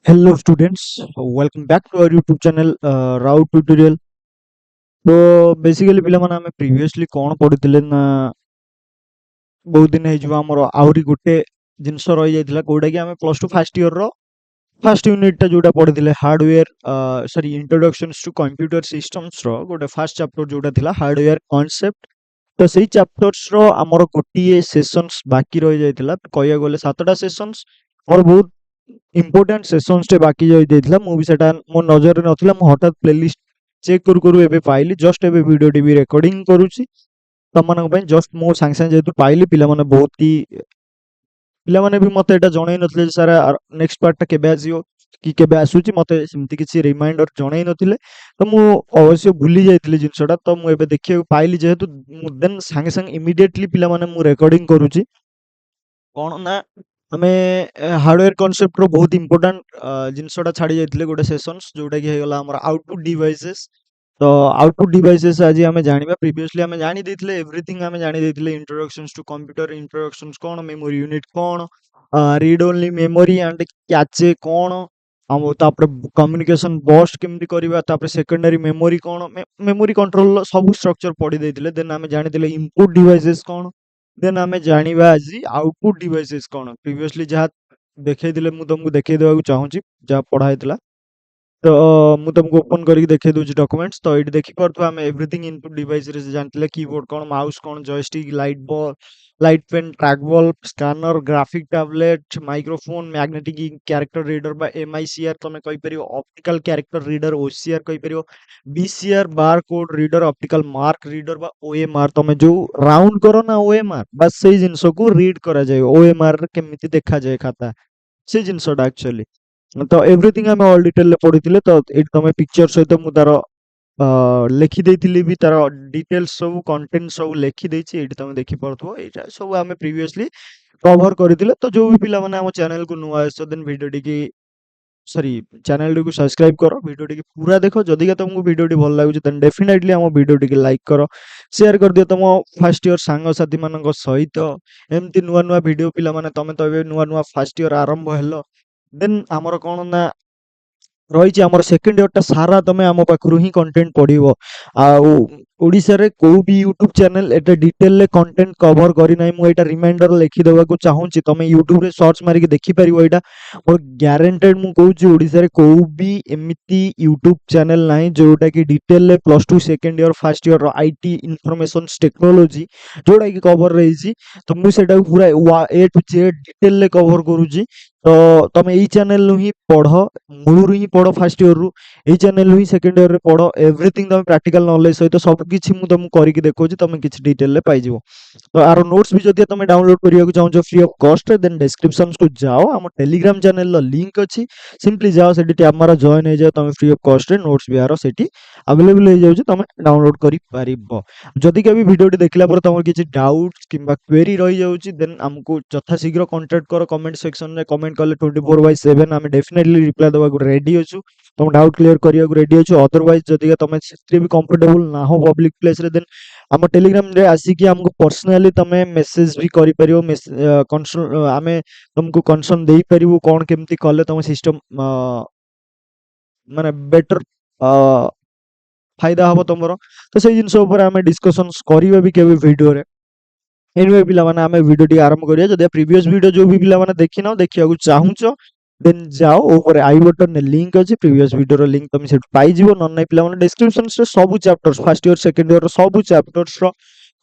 Hello students, welcome back to our YouTube channel Rao Tutorial। तो basically पिलाମାନେ ଆମେ previously କ'ଣ ପଢିଥିଲେ ନା ବହୁତ ଦିନ ହେଇଯିବ ଆମର ଆହୁରି ଗୋଟେ ଜିନିଷ ରହିଯାଇଥିଲା କୋଉଟା କି ଆମେ ପ୍ଲସ୍ ଟୁ ଫାର୍ଷ୍ଟ ଇୟର ର ଫାର୍ଷ୍ଟ ୟୁନିଟ୍ ଟା ଯୋଉଟା ପଢିଥିଲେ ହାର୍ଡୱେयर ସରି ଇଣ୍ଟ୍ରୋଡକ୍ସନ୍ସ ଟୁ କମ୍ପ୍ୟୁଟର ସିଷ୍ଟମ୍ସ ର ଗୋଟେ ଫାର୍ଷ୍ଟ ଚାପ୍ଟର ଯୋଉଟା ଥିଲା ହାର୍ଡୱେयर କନସେପ୍ଟ। ତ ସେଇ ଚାପ୍ଟର୍ସ ର ଆମର ଗୋଟିଏ ସେସନ୍ସ ବାକି ରହିଯାଇଥିଲା କହିବାକୁ ଗଲେ 7ଟା ସେସନ୍ସ और बहुत इंपोर्टेंट सेसन्स टे बाकी जाइଥିଲା ମୁଁ ବି ସେଟା ମୋ ନଜରରେ ନଥିଲା ମୁଁ ହଠାତ୍ ପ୍ଲେଲିଷ୍ଟ ଚେକ୍ କରୁ କରୁ ଏବେ ପାଇଲି ଜଷ୍ଟ ଏବେ ଭିଡ଼ିଓଟି ବି ରେକର୍ଡିଂ କରୁଛି ତମମାନଙ୍କ ପାଇଁ ଜଷ୍ଟ ମୁଁ ସାଙ୍ଗେ ସାଙ୍ଗେ ଯେହେତୁ ପାଇଲି ପିଲାମାନେ ବହୁତ ହି ପିଲାମାନେ ବି ମତେ ଏଟା ଜଣେଇ ନଥିଲେ ଯେ ସାର୍ ନେକ୍ସଟ ପାର୍ଟଟା କେବେ ଆସିବ କି କେବେ ଆସୁଛି ମତେ ସେମିତି କିଛି ରିମାଇଣ୍ଡର ଜଣେଇ ନଥିଲେ ତ ମୁଁ ଅବଶ୍ୟ ଭୁଲି ଯାଇଥିଲି ଜିନିଷଟା ତ ମୁଁ ଏବେ ଦେଖିବାକୁ ପାଇଲି ଯେହେତୁ ମୁଁ ଦେନ୍ ସାଙ୍ଗେ ସାଙ୍ଗେ ଇମିଡିଏଟଲି ପିଲାମାନେ ମୁଁ ରେକର୍ଡିଂ କରୁଛି କ'ଣ ନା ଆମେ ହାର୍ଡୱେयर କନସେପ୍ଟର ବହୁତ ଇମ୍ପୋର୍ଟାଣ୍ଟ ଜିନିଷଟା ଛାଡ଼ି ଯାଇଥିଲେ ଗୋଟେ ସେସନ୍ସ ଯୋଉଟାକି ହେଇଗଲା ଆମର ଆଉଟପୁଟ୍ ଡିଭାଇସେସ୍। ତ ଆଉଟପୁଟ୍ ଡିଭାଇସେସ୍ ଆଜି ଆମେ ଜାଣିବା ପ୍ରିଭିୟସଲି ଆମେ ଜାଣି ଦେଇଥିଲେ ଏଭ୍ରିଥିଙ୍ଗ ଆମେ ଜାଣି ଦେଇଥିଲେ ଇଣ୍ଟ୍ରୋଡକ୍ସନ୍ସ ଟୁ କମ୍ପ୍ୟୁଟର ଇଣ୍ଟ୍ରୋଡକ୍ସନ୍ସ କ'ଣ ମେମୋରି ୟୁନିଟ୍ କ'ଣ read only memory and cache କ'ଣ ଆଉ ତାପରେ କମ୍ୟୁନିକେସନ୍ ବସ୍ କେମିତି କରିବା ତାପରେ ସେକେଣ୍ଡାରୀ ମେମୋରି କ'ଣ ମେମୋରି କଣ୍ଟ୍ରୋଲର ସବୁ ଷ୍ଟ୍ରକ୍ଚର ପଢ଼ି ଦେଇଥିଲେ ଦେନ୍ ଆମେ ଜାଣିଥିଲେ ଇନପୁଟ୍ ଡିଭାଇସେସ୍ କ'ଣ ଦେନ୍ ଆମେ ଜାଣିବା ଆଜି ଆଉଟପୁଟ୍ ଡିଭାଇସେସ୍ କ'ଣ ପ୍ରିଭିୟସଲି ଯାହା ଦେଖେଇଥିଲେ ମୁଁ ତମକୁ ଦେଖେଇ ଦେବାକୁ ଚାହୁଁଛି ଯାହା ପଢ଼ା ହେଇଥିଲା ତ ମୁଁ ତମକୁ ଓପନ୍ କରିକି ଦେଖେଇ ଦଉଛି ଡକ୍ୟୁମେଣ୍ଟସ୍ ତ ଏଇଠି ଦେଖିପାରୁଥିବା ଆମେ ଏଭ୍ରିଥିଙ୍ଗ ଇନପୁଟ୍ ଡିଭାଇସରେ ଜାଣିଥିଲେ କିବୋର୍ଡ କ'ଣ ମାଉସ୍ କ'ଣ joystick light pen track ball scanner graphic tablet microphone magnetic character reader ବା MICR ତମେ କହିପାରିବ ଅପ୍ଟିକାଲ କ୍ୟାରେକ୍ଟର ରିଡର OCR କହିପାରିବ BCR bar code reader optical mark reader ବା OMR ତମେ ଯୋଉ ରାଉଣ୍ଡ କର ନା OMR ବାସ୍ ସେଇ ଜିନିଷକୁ ରିଡ୍ କରାଯାଏ OMR ରେ କେମିତି ଦେଖାଯାଏ ଖାତା ସେ ଜିନିଷଟା ଆକ୍ଚୁଆଲି ତ ଏଭ୍ରିଥିଙ୍ଗ ଆମେ ଅଲ୍ ଡିଟେଲରେ ପଢିଥିଲେ ତ ଏଇଠି ତମେ ପିକ୍ଚର ସହିତ ମୁଁ ତାର ଲେଖି ଦେଇଥିଲି ବି ତାର ଡିଟେଲ୍ସ ସବୁ କଣ୍ଟେଣ୍ଟ ସବୁ ଲେଖି ଦେଇଛି ଏଇଠି ତମେ ଦେଖିପାରୁଥିବ ଏଇଟା ସବୁ ଆମେ ପ୍ରିଭିୟସଲି କଭର କରିଥିଲେ ତ ଯୋଉ ବି ପିଲାମାନେ ଆମ ଚ୍ୟାନେଲକୁ ନୂଆ ଆସିଛ ଦେନ୍ ଭିଡ଼ିଓଟିକି ସରି ଚ୍ୟାନେଲଟିକୁ ସବସ୍କ୍ରାଇବ କର ଭିଡ଼ିଓଟିକି ପୁରା ଦେଖ ଯଦିକା ତମକୁ ଭିଡ଼ିଓଟି ଭଲ ଲାଗୁଛି ଦେନ୍ ଡେଫିନେଟଲି ଆମ ଭିଡ଼ିଓଟିକି ଲାଇକ୍ କର ସେୟାର କରିଦିଅ ତମ ଫାର୍ଷ୍ଟ ଇୟର ସାଙ୍ଗସାଥିମାନଙ୍କ ସହିତ ଏମିତି ନୂଆ ନୂଆ ଭିଡ଼ିଓ ପିଲାମାନେ ତମେ ତ ଏବେ ନୂଆ ନୂଆ ଫାର୍ଷ୍ଟ ଇୟର ଆରମ୍ଭ ହେଲ ଦେନ୍ ଆମର କ'ଣ ନା ରହିଛି ଆମର ସେକେଣ୍ଡ ଇୟରଟା ସାରା ତମେ ଆମ ପାଖରୁ ହିଁ କଣ୍ଟେଣ୍ଟ ପଢିବ ଆଉ ଓଡ଼ିଶାରେ କୋଉ ବି ୟୁଟ୍ୟୁବ ଚ୍ୟାନେଲ ଏତେ ଡିଟେଲରେ କଣ୍ଟେଣ୍ଟ କଭର କରିନାହିଁ ମୁଁ ଏଇଟା ରିମାଇଣ୍ଡର ଲେଖିଦେବାକୁ ଚାହୁଁଛି ତମେ ୟୁଟ୍ୟୁବରେ ସର୍ଚ୍ଚ ମାରିକି ଦେଖିପାରିବ ଏଇଟା ମୋର ଗ୍ୟାରେଣ୍ଟେଡ ମୁଁ କହୁଛି ଓଡ଼ିଶାରେ କୋଉ ବି ଏମିତି ୟୁଟ୍ୟୁବ ଚ୍ୟାନେଲ ନାହିଁ ଯୋଉଟାକି ଡିଟେଲରେ plus two second year first ଇୟରର IT ଇନଫର୍ମେସନ୍ସ ଟେକ୍ନୋଲୋଜି ଯୋଉଟାକି କଭର ରହିଛି ତ ମୁଁ ସେଟାକୁ ପୁରା A to Z ଡିଟେଲରେ କଭର କରୁଛି ତ ତମେ ଏଇ ଚ୍ୟାନେଲରୁ ହିଁ ପଢ ମୂଳରୁ ହିଁ ପଢ ଫାର୍ଷ୍ଟ ଇୟରରୁ ଏଇ ଚ୍ୟାନେଲରୁ ହିଁ ସେକେଣ୍ଡ ଇୟରରେ ପଢ ଏଭ୍ରିଥିଙ୍ଗ ତମେ ପ୍ରାକ୍ଟିକାଲ ନଲେଜ ସହିତ ସବୁ କିଛି ମୁଁ ତମକୁ କରିକି ଦେଖଉଛି ତମେ କିଛି ଡିଟେଲରେ ପାଇଯିବ ତ ଆର ନୋଟ୍ସ ବି ଯଦି ତମେ ଡାଉନଲୋଡ କରିବାକୁ ଚାହୁଁଛ ଫ୍ରି ଅଫ୍ କଷ୍ଟରେ ଦେନ୍ ଡେସ୍କ୍ରିପସନ୍ସକୁ ଯାଅ ଆମ ଟେଲିଗ୍ରାମ ଚ୍ୟାନେଲର ଲିଙ୍କ ଅଛି ସିମ୍ପଲି ଯାଅ ସେଠି ଟ୍ୟାବ ମାର ଜଏନ୍ ହେଇଯାଅ ତମେ ଫ୍ରି ଅଫ୍ କଷ୍ଟରେ ନୋଟ୍ସ ବି ଆର ସେଠି ଆଭେଲେବଲ ହେଇଯାଉଛି ତମେ ଡାଉନଲୋଡ କରିପାରିବ ଯଦି କେବେ ଭିଡ଼ିଓଟି ଦେଖିଲା ପରେ ତମର କିଛି ଡାଉଟ୍ କିମ୍ବା କ୍ୱେରି ରହିଯାଉଛି ଦେନ୍ ଆମକୁ ଯଥାଶୀଘ୍ର କଣ୍ଟାକ୍ଟ କର କମେଣ୍ଟ ସେକ୍ସନରେ କମେଣ୍ଟ କଲେ 24/7 ଆମେ ଡେଫିନେଟଲି ରିପ୍ଲାଏ ଦେବାକୁ ରେଡି ଅଛୁ ତମ ଡାଉଟ୍ କ୍ଲିୟର କରିବାକୁ ରେଡି ଅଛୁ ଅଦରୱାଇଜ ଯଦି ତମେ ସେଥିରେ ବି କମ୍ଫର୍ଟେବୁଲ ନାହଁ ପବ୍ଲିକ ପ୍ଲେସରେ ଦେନ୍ ଆମ ଟେଲିଗ୍ରାମରେ ଆସିକି ଆମକୁ ପର୍ସନାଲି ତମେ ମେସେଜ ବି କରିପାରିବ ଆମେ ତମକୁ କନସର୍ନ ଦେଇପାରିବୁ କ'ଣ କେମିତି କଲେ ତମ ସିଷ୍ଟମ ମାନେ ବେଟର ଫାଇଦା ହବ ତମର ତ ସେଇ ଜିନିଷ ଉପରେ ଆମେ ଡିସ୍କସନ୍ସ କରିବା ବି କେବେ ଭିଡ଼ିଓରେ ଏନିୱେ ପିଲାମାନେ ଆମେ ଭିଡ଼ିଓଟି ଆରମ୍ଭ କରିବା ଯଦି ପ୍ରିଭିୟସ୍ ଭିଡ଼ିଓ ଯୋଉ ବି ପିଲାମାନେ ଦେଖିନାହ ଦେଖିବାକୁ ଚାହୁଁଛ ଦେନ୍ ଯାଅ ଉପରେ ଆଇ ବଟନରେ ଲିଙ୍କ ଅଛି ପ୍ରିଭିୟସ୍ ଭିଡ଼ିଓର ଲିଙ୍କ ତମେ ସେଠୁ ପାଇଯିବ ନହେଲେ ନାହିଁ ପିଲାମାନେ ଡେସ୍କ୍ରିପସନ୍ସରେ ସବୁ chapters first year second year ସବୁ ଚାପ୍ଟର୍ସର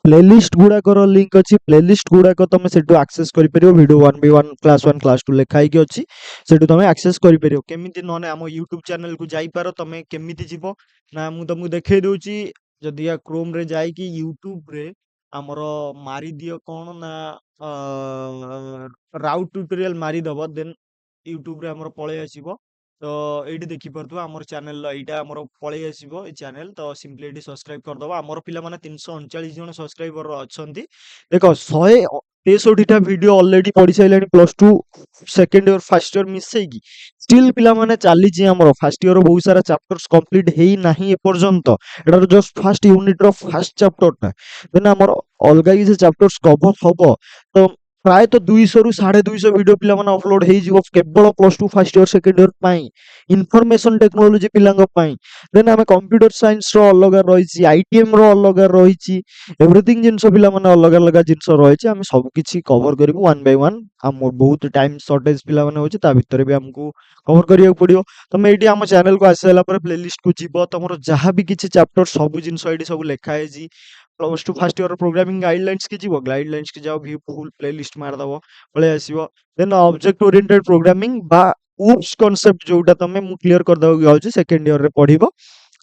ପ୍ଲେଲିଷ୍ଟ ଗୁଡ଼ାକର ଲିଙ୍କ ଅଛି ପ୍ଲେଲିଷ୍ଟ ଗୁଡ଼ାକ ତମେ ସେଠୁ ଆକ୍ସେସ୍ କରିପାରିବ ଭିଡ଼ିଓ 1B1 କ୍ଲାସ୍ 1 କ୍ଲାସ୍ 2 ଲେଖା ହେଇକି ଅଛି ସେଠୁ ତମେ ଆକ୍ସେସ୍ କରିପାରିବ କେମିତି ନହେଲେ ଆମ ୟୁଟ୍ୟୁବ ଚ୍ୟାନେଲକୁ ଯାଇପାର ତମେ କେମିତି ଯିବ ନା ମୁଁ ତମକୁ ଦେଖେଇ ଦଉଛି ଯଦି କ୍ରୋମରେ ଯାଇକି ୟୁଟ୍ୟୁବରେ ଆମର ମାରିଦିଅ କ'ଣ ନା ରାଉଟ ଟ୍ୟୁଟୋରିଆଲ ମାରିଦବ ଦେନ୍ ୟୁଟ୍ୟୁବରେ ଆମର ପଳେଇ ଆସିବ ତ ଏଇଠି ଦେଖିପାରୁଥିବ ଆମର ଚ୍ୟାନେଲର ଏଇଟା ଆମର ପଳେଇ ଆସିବ ଏଇ ଚ୍ୟାନେଲ ତ ସିମ୍ପଲି ଏଇଠି ସବସ୍କ୍ରାଇବ କରିଦବ ଆମର ପିଲାମାନେ 339 ଜଣ ସବସ୍କ୍ରାଇବର ଅଛନ୍ତି ଦେଖ 163ଟା ଭିଡ଼ିଓ ଅଲରେଡି ପଢି ସାରିଲାଣି plus two second year first year ମିଶେଇକି ଷ୍ଟିଲ୍ ପିଲାମାନେ ଚାଲିଛି ଆମର ଫାର୍ଷ୍ଟ ଇୟର ବହୁତ ସାରା ଚାପ୍ଟର୍ସ କମ୍ପ୍ଲିଟ ହେଇନାହିଁ ଏପର୍ଯ୍ୟନ୍ତ ଏଟାର ଜଷ୍ଟ ଫାର୍ଷ୍ଟ ୟୁନିଟର ଫାର୍ଷ୍ଟ ଚାପ୍ଟରଟା ଦେନ୍ ଆମର ଅଲଗା କିଛି ଚାପ୍ଟର୍ସ କଭର ହବ ତ ପ୍ରାୟତଃ 200 ରୁ 250 ଭିଡିଓ ପିଲାମାନେ ଅପଲୋଡ ହେଇଯିବ କେବଳ +2 ଫାର୍ଷ୍ଟ ଇୟର ସେକେଣ୍ଡ ଇୟର ପାଇଁ, ଇନଫର୍ମେସନ ଟେକ୍ନୋଲୋଜି ପିଲାଙ୍କ ପାଇଁ। ଦେନ୍ ଆମେ କମ୍ପ୍ୟୁଟର ସାଇନ୍ସ ର ଅଲଗା ରହିଛି, ଆଇଟିଏମ ର ଅଲଗା ରହିଛି, ଏଭ୍ରିଥିଙ୍ଗ ଜିନିଷ ପିଲାମାନେ ଅଲଗା ଅଲଗା ଜିନିଷ ରହିଛି। ଆମେ ସବୁ କିଛି କଭର କରିବୁ ୱାନ୍ ବାଇ ୱାନ୍। ଆମ ବହୁତ ଟାଇମ ସର୍ଟେଜ ପିଲାମାନେ ହଉଛି, ତା ଭିତରେ ବି ଆମକୁ କଭର କରିବାକୁ ପଡିବ। ତମେ ଏଇଠି ଆମ ଚ୍ୟାନେଲକୁ ଆସିସାରିଲା ପରେ ପ୍ଲେଲିଷ୍ଟ କୁ ଯିବ, ତମର ଯାହା ବି କିଛି ଚାପ୍ଟର ସବୁ ଜିନିଷ ଏଇଠି ସବୁ ଲେଖା ହେଇଛି। +2 ଫାର୍ଷ୍ଟ ଇୟର ପ୍ରୋଗ୍ରାମିଂ ଗାଇଡଲାଇନ୍ସ କି ଯିବ, ଗାଇଡଲାଇନ୍ସ କି ଯାଅ, ଭ୍ୟୁ ଫୁଲ ପ୍ଲେଲିଷ୍ଟ ମାରିଦବ, ପଳେଇ ଆସିବ। ଦେନ୍ ଅବଜେକ୍ଟ ଓରିଏଣ୍ଟେଡ ପ୍ରୋଗ୍ରାମିଂ ବା UPS କନସେପ୍ଟ ଯୋଉଟା ତମେ ମୁଁ କ୍ଲିୟର କରିଦେବାକୁ ଯାଉଛି ସେକେଣ୍ଡ ଇୟରରେ ପଢିବ,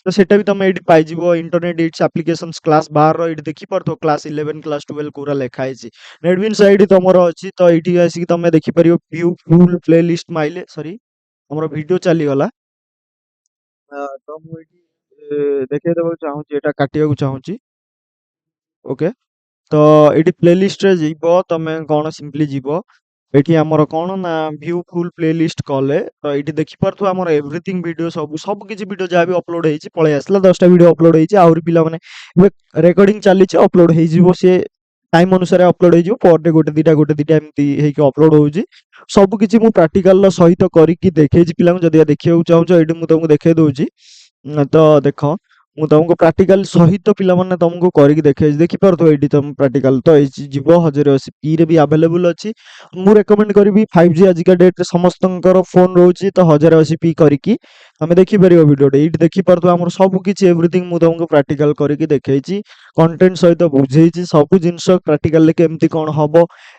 ତ ସେଟା ବି ତମେ ଏଇଠି ପାଇଯିବ। ଇଣ୍ଟରନେଟ ଇଟ୍ସ ଆପ୍ଲିକେସନ୍ସ କ୍ଲାସ 12 ଏଇଠି ଦେଖିପାରୁଥିବ, କ୍ଲାସ 11 କ୍ଲାସ 12 କୋଉରା ଲେଖା ହେଇଛି। ନେଟବିନ୍ସ ଆଇଡି ତମର ଅଛି, ତ ଏଇଠି ଆସିକି ତମେ ଦେଖିପାରିବ ଭ୍ୟୁ ଫୁଲ ପ୍ଲେଲିଷ୍ଟ ମାଇଲେ, ସରି ଆମର ଭିଡିଓ ଚାଲିଗଲା। ତ ମୁଁ ଏଇଠି ଦେଖେଇ ଦେବାକୁ ଚାହୁଁଛି, ଏଇଟା କାଟିବାକୁ ଚାହୁଁଛି। ଓକେ, ତ ଏଇଠି ପ୍ଲେଲିଷ୍ଟରେ ଯିବ, ତମେ କଣ ସିମ୍ପଲି ଯିବ, ଏଠି ଆମର କଣ ନା ଭ୍ୟୁ ଫୁଲ ପ୍ଲେଲିଷ୍ଟ କଲେ ତ ଏଇଠି ଦେଖିପାରୁଥିବ ଆମର ଏଭ୍ରିଥିଙ୍ଗ ଭିଡିଓ ସବୁ ସବୁ କିଛି ଭିଡିଓ ଯାହା ବି ଅପଲୋଡ ହେଇଛି ପଳେଇ ଆସିଲା। 10ଟା ଭିଡିଓ ଅପଲୋଡ ହେଇଛି, ଆହୁରି ପିଲାମାନେ ଏବେ ରେକର୍ଡିଂ ଚାଲିଛି, ଅପଲୋଡ ହେଇଯିବ, ସିଏ ଟାଇମ ଅନୁସାରେ ଅପଲୋଡ ହେଇଯିବ। ପର ଡେ ଗୋଟେ ଦିଟା ଏମିତି ହେଇକି ଅପଲୋଡ ହଉଛି। ସବୁ କିଛି ମୁଁ ପ୍ରାକ୍ଟିକାଲ ସହିତ କରିକି ଦେଖେଇଛି ପିଲାଙ୍କୁ, ଯଦି ଦେଖିବାକୁ ଚାହୁଁଛ ଏଇଠି ମୁଁ ତମକୁ ଦେଖେଇ ଦଉଛି। ତ ଦେଖ, ମୁଁ ତମକୁ ପ୍ରାକ୍ଟିକାଲ ସହିତ ପିଲାମାନେ ତମକୁ କରିକି ଦେଖେଇଛି, ଦେଖିପାରୁଥିବ ଏଇଠି ତମ ପ୍ରାକ୍ଟିକାଲ ତ ଏଇଠି ଯିବ 1080p ରେ ବି ଆଭେଲେବୁଲ ଅଛି। ମୁଁ ରେକମେଣ୍ଡ କରିବି 5G ଆଜିକା ଡେଟ୍ରେ ସମସ୍ତଙ୍କର ଫୋନ ରହୁଛି, ତ 1080p କରିକି ତମେ ଦେଖିପାରିବ ଭିଡ଼ିଓଟେ। ଏଇଠି ଦେଖିପାରୁଥିବ ଆମର ସବୁ କିଛି ଏଭ୍ରିଥିଙ୍ଗ ମୁଁ ତମକୁ ପ୍ରାକ୍ଟିକାଲ କରିକି ଦେଖେଇଛି, କଣ୍ଟେଣ୍ଟ ସହିତ ବୁଝେଇଛି, ସବୁ ଜିନିଷ ପ୍ରାକ୍ଟିକାଲରେ କେମିତି କଣ ହବ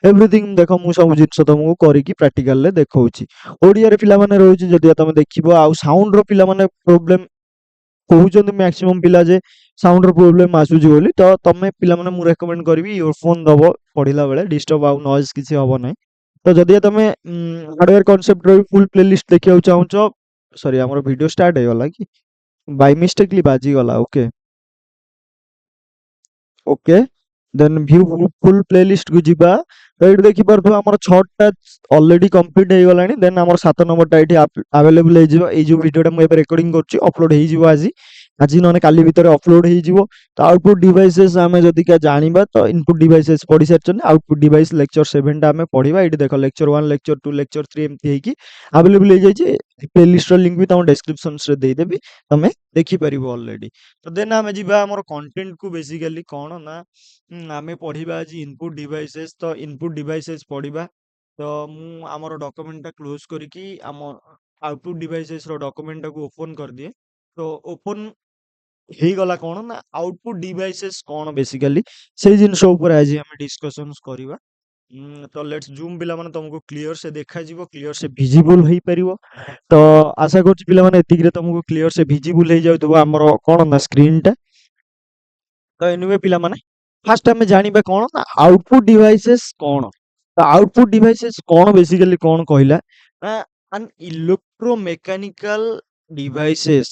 ଏଭ୍ରିଥିଙ୍ଗ ଦେଖ, ମୁଁ ସବୁ ଜିନିଷ ତମକୁ କରିକି ପ୍ରାକ୍ଟିକାଲରେ ଦେଖଉଛି। ଓଡ଼ିଆରେ ପିଲାମାନେ ରହୁଛି, ଯଦି ତମେ ଦେଖିବ। ଆଉ ସାଉଣ୍ଡର ପିଲାମାନେ ପ୍ରୋବ୍ଲେମ କହୁଛନ୍ତି ମ୍ୟାକ୍ସିମମ୍ ପିଲା ଯେ ସାଉଣ୍ଡର ପ୍ରୋବ୍ଲେମ ଆସୁଛି ବୋଲି, ତ ତମେ ପିଲାମାନେ ମୁଁ ରେକମେଣ୍ଡ କରିବି ଇୟରଫୋନ ଦବ ପଢିଲା ବେଳେ, ଡିଷ୍ଟର୍ବ ଆଉ ନଏଜ କିଛି ହବ ନାହିଁ। ତ ଯଦି ତମେ ହାର୍ଡୱେର କନସେପ୍ଟର ଫୁଲ ପ୍ଲେଲିଷ୍ଟ ଦେଖିବାକୁ ଚାହୁଁଛ, ସରି ଆମର ଭିଡ଼ିଓ ଷ୍ଟାର୍ଟ ହେଇଗଲା କି ବାଇ ମିଷ୍ଟେକଲି ବାଜିଗଲା। ଓକେ ଓକେ, ଦେନ୍ ଭ୍ୟୁ ଫୁଲ ପ୍ଲେଲିଷ୍ଟ କୁ ଯିବା। ତ ଏଇଠି ଦେଖିପାରୁଥିବ ଆମର 6ଟା ଅଲରେଡି କମ୍ପ୍ଲିଟ ହେଇଗଲାଣି। ଦେନ୍ ଆମର 7 ନମ୍ବରଟା ଏଇଠି ଆଭେଲେବୁଲ ହେଇଯିବ। ଏଇ ଯୋଉ ଭିଡ଼ିଓଟା ମୁଁ ଏବେ ରେକର୍ଡିଂ କରୁଛି ଅପଲୋଡ ହେଇଯିବ ଆଜି, ଆଜି ନହେଲେ କାଲି ଭିତରେ ଅପଲୋଡ ହେଇଯିବ। ତ ଆଉଟପୁଟ ଡିଭାଇସେସ୍ ଆମେ ଯଦିକା ଜାଣିବା, ତ ଇନପୁଟ ଡିଭାଇସେସ୍ ପଢି ସାରିଛନ୍ତି, ଆଉଟପୁଟ ଡିଭାଇସ ଲେକ୍ଚର 7ଟା ଆମେ ପଢିବା। ଏଇଠି ଦେଖ ଲେକ୍ଚର 1 ଲେକ୍ଚର 2 ଲେକ୍ଚର 3 ଏମିତି ହେଇକି ଆଭେଲେବୁଲ ହେଇଯାଇଛି। ପ୍ଲେଲିଷ୍ଟର ଲିଙ୍କ ବି ତମ ଡେସ୍କ୍ରିପସନରେ ଦେଇଦେବି, ତମେ ଦେଖିପାରିବ ଅଲରେଡି। ତ ଦେନ୍ ଆମେ ଯିବା ଆମର କଣ୍ଟେଣ୍ଟକୁ। ବେସିକାଲି କଣ ନା ଆମେ ପଢିବା ଆଜି ଇନପୁଟ ଡିଭାଇସେସ୍, ତ ଇନପୁଟ ଡିଭାଇସେସ୍ ପଢିବା। ତ ମୁଁ ଆମର ଡକୁମେଣ୍ଟଟା କ୍ଲୋଜ କରିକି ଆମ ଆଉଟପୁଟ ଡିଭାଇସେସ୍ ର ଡକୁମେଣ୍ଟଟାକୁ ଓପନ କରିଦିଏ। ତ ଓପନ ହେଇଗଲା କଣ ନା ଆଉଟପୁଟ ଡିଭାଇସେସ୍ କଣ ବେସିକାଲି ସେଇ ଜିନିଷ ଉପରେ ଆଜି ଆମେ ଡିସ୍କସନ୍ସ କରିବା। ତ ଲେଟ୍ସ ଜୁମ୍ ପିଲାମାନେ ତମକୁ କ୍ଲିୟର ସେ ଦେଖାଯିବ, କ୍ଲିୟର ସେ ଭିଜିବୁଲ ହେଇପାରିବ। ତ ଆଶା କରୁଛି ପିଲାମାନେ ଏତିକିରେ ତମକୁ କ୍ଲିୟର ସେ ଭିଜିବୁଲ ହେଇଯାଉଥିବ ଆମର କଣ ନା ସ୍କ୍ରିନଟା। ତ ଏନିୱେ ପିଲାମାନେ ଫାଷ୍ଟ ଆମେ ଜାଣିବା କଣ ନା ଆଉଟପୁଟ ଡିଭାଇସେସ୍ କଣ। ତ ଆଉଟପୁଟ ଡିଭାଇସେସ୍ କଣ ବେସିକାଲି କଣ କହିଲା ନା an electromechanical devices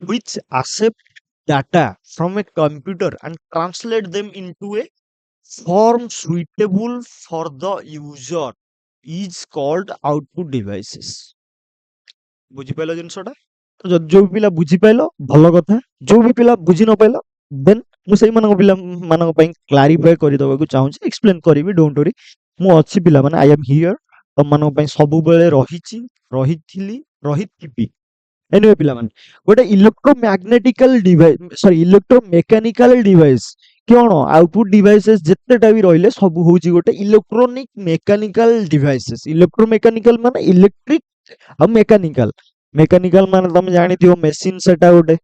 which accept data from a computer and translate them into a form suitable for the user is called output devices। ବୁଝିପାରିଲ ଜିନିଷଟା? ତ ଯଦି ଯୋଉ ପିଲା ବୁଝିପାରିଲ ଭଲ କଥା, ଯୋଉ ବି ପିଲା ବୁଝି ନ ପାଇଲ ଦେନ୍ ମୁଁ ସେଇମାନଙ୍କ ପିଲାମାନଙ୍କ ପାଇଁ କ୍ଲାରିଫାଏ କରିଦବାକୁ ଚାହୁଁଛି, ଏକ୍ସପ୍ଲେନ କରିବି, ଡୋଣ୍ଟ ୱରି। ମୁଁ ଅଛି ପିଲାମାନେ, ଆଇ ଏମ୍ ହିୟର, ତମମାନଙ୍କ ପାଇଁ ସବୁବେଳେ ରହିଛି, ରହିଥିଲି, ରହିଥିବି। ଏନିୱେ ପିଲାମାନେ, ଗୋଟେ ଇଲେକ୍ଟ୍ରୋମ୍ୟାଗ୍ନେଟିକାଲ ଡିଭାଇସ, ସରି ଇଲେକ୍ଟ୍ରୋମେକାନିକାଲ ଡିଭାଇସ କଣ? ଆଉଟପୁଟ ଡିଭାଇସେସ୍ ଯେତେଟା ବି ରହିଲେ ସବୁ ହଉଛି ଗୋଟେ ଇଲେକ୍ଟ୍ରୋନିକ ମେକାନିକାଲ ଡିଭାଇସେସ୍। ଇଲେକ୍ଟ୍ରୋମେକାନିକାଲ ମାନେ ଇଲେକ୍ଟ୍ରିକ ଆଉ ମେକାନିକାଲ। ମେକାନିକାଲ ମାନେ ତମେ ଜାଣିଥିବ ମେସିନ, ସେଟା ଗୋଟେ।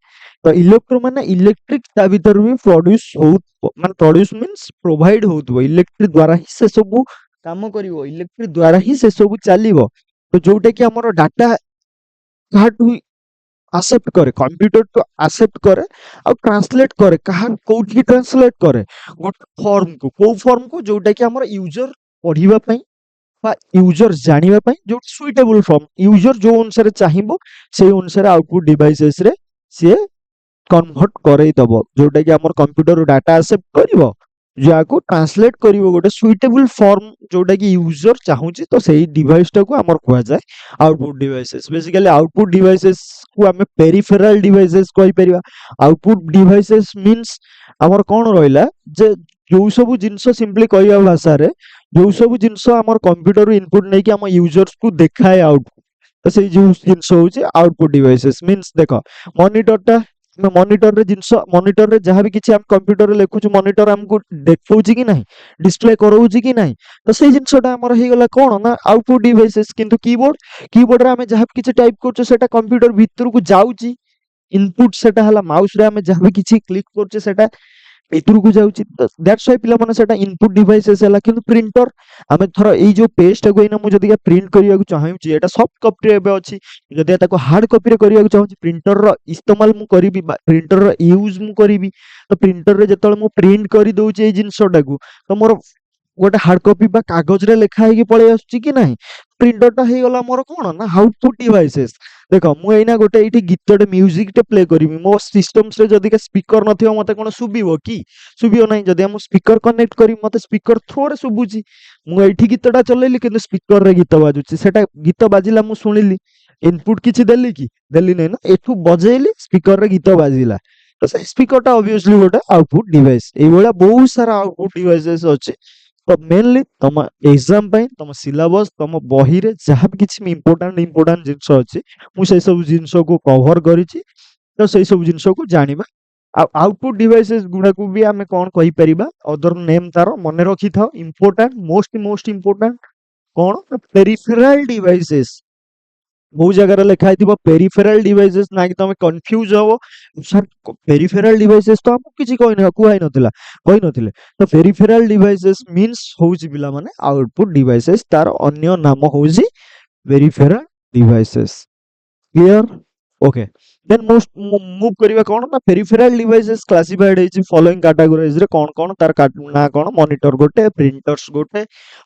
ତ ଇଲେକ୍ଟ୍ରୋ ମାନେ ଇଲେକ୍ଟ୍ରିକ, ତା ଭିତରୁ ବି ପ୍ରଡ୍ୟୁସ ହଉ, ମାନେ ପ୍ରଡ୍ୟୁସ ମିନ୍ସ ପ୍ରୋଭାଇଡ ହଉଥିବ, ଇଲେକ୍ଟ୍ରିକ ଦ୍ୱାରା ହିଁ ସେ ସବୁ କାମ କରିବ, ଇଲେକ୍ଟ୍ରିକ ଦ୍ୱାରା ହିଁ ସେ ସବୁ ଚାଲିବ। ତ ଯୋଉଟା କି ଆମର ଡାଟା କାହାଠୁ ଆସେପ୍ଟ କରେ, କମ୍ପ୍ୟୁଟରଠୁ ଆସେପ୍ଟ କରେ ଆଉ ଟ୍ରାନ୍ସଲେଟ କରେ, କାହା କୋଉଠିକି ଟ୍ରାନ୍ସଲେଟ କରେ, ଗୋଟେ ଫର୍ମକୁ, କୋଉ ଫର୍ମକୁ, ଯୋଉଟା କି ଆମର ୟୁଜର ପଢିବା ପାଇଁ ବା ୟୁଜର ଜାଣିବା ପାଇଁ ଯୋଉଟା ସୁଇଟେବୁଲ ଫର୍ମ, ୟୁଜର ଯୋଉ ଅନୁସାରେ ଚାହିଁବ ସେଇ ଅନୁସାରେ ଆଉଟପୁଟ ଡିଭାଇସେସ ରେ ସିଏ କନଭର୍ଟ କରେଇ ଦବ, ଯୋଉଟା କି ଆମର କମ୍ପ୍ୟୁଟର ଡାଟା ଆକ୍ସେପ୍ଟ କରିବ, ଯାହାକୁ ଟ୍ରାନ୍ସଲେଟ କରିବ ଗୋଟେ ସୁଇଟେବୁଲ ଫର୍ମ ଯୋଉଟା କି ୟୁଜର ଚାହୁଁଛି। ତ ସେଇ ଡିଭାଇସଟାକୁ ଆମର କୁହାଯାଏ output devices. Basically output devices କୁ ଆମେ ପେରିଫେରାଲ ଡିଭାଇସେସ୍ କହିପାରିବା। ଆଉଟପୁଟ ଡିଭାଇସେସ୍ ମିନ୍ସ ଆମର କଣ ରହିଲା ଯେ ଯୋଉ ସବୁ ଜିନିଷ ସିମ୍ପଲି କହିବା ଭାଷାରେ जो सब जिनस आम कंप्यूटर इनपुट नहीं कि आम यूजर्स को देखाए आउटपुट, तो से जो जिनस हूँ आउटपुट डिवाइसेस मीन्स देख मॉनिटरटा मॉनिटर रे जिनस मॉनिटर रे जहाँ भी किसी हम कंप्यूटर रे लिखुछु मॉनिटर हमको देखौछि कि नहीं डिस्प्ले करौछि कि नहीं, तो से जिनसटा हमर हे गला कोन ना आउटपुट डिवाइसेस। किंतु कीबोर्ड कीबोर्ड रे हमें जहाँ भी किसी टाइप करछु सेटा कंप्यूटर भीतर को जाउछि इनपुट सेटा हला माउस रे हमें जहाँ भी किसी क्लिक करछु सेटा भीतर को जाउछि, दैट्स व्हाई पिला माने सेटा इनपुट डिवाइसेस हला। किंतु प्रिंटर हमें थोड़ा एई जो पेज को इना मु जदी प्रिंट करिया को चाहूछि एटा सॉफ्ट कॉपी रे एबे अछि, जदी ताको हार्ड कॉपी रे करिया को चाहूछि प्रिंटर रो इस्तेमाल मु करिबी प्रिंटर रो यूज मु करिबी, तो प्रिंटर रे जतले मु प्रिंट करि दउछि एई जिंसटा को तो मोर गोटे हार्ड कॉपी बा कागज रे लिखा है कि पळे आछी कि नहीं प्रिंटरटा हे गला मोर कोन ना आउटपुट डिवाइसेस। देखो मु एना गोटे एठी गीतटे म्यूजिक टे प्ले करिवि मो सिस्टम्स रे जदी के स्पीकर नथियो मते कोन सुबिवो कि सुबियो नहीं, जदी हम स्पीकर कनेक्ट करी मते स्पीकर थ्रो रे सुबुची मु एठी गीतटा चलेली किंतु स्पीकर रे गीत बाजुची सेटा गीत बाजिला मु सुनिली इनपुट किछि देली कि देली नै ना एठू बजेइली स्पीकर रे गीत बाजिला, तो से स्पीकरटा ऑब्वियसली गोटे आउटपुट डिवाइस। एई बोला बहुत सारा आउटपुट डिवाइसेस अछि, तो मेनली तुम एग्जाम तुम सिलेबस तुम बही रे जहाँ भी किसी इंपोर्टेंट इंपोर्टेंट जिनस अच्छी मुझे सब जिनस को कवर करी, तो से सब जिनस को जानिबा। आउटपुट डिवाइसेस गुडा को भी आमे कौन कहि परिबा अदर नेम तार मन रखी था इंपोर्टेंट मोस्ट इंपोर्टेंट कौन पेरिफेरल डिवाइसेस बहुत जगह लिखाई थी पेरिफेरल डिवाइसेस ना कि तुम कंफ्यूज हो सर पेरिफेरल डिवाइसेस तो हमको किसी कहई नथिला कहि नथिले, तो पेरिफेरल डिवाइसेस मींस होउची पिला माने आउटपुट डिवाइसेस तार अन्य नाम होउची peripheral devices. Clear okay then most move करिवा कोन ना पेरिफेरल डिवाइसेस क्लासिफाइड है फॉलोइंग कैटेगरीज रे कोन कोन तार ना कोन मॉनिटर गोटे प्रिंटर्स गोटे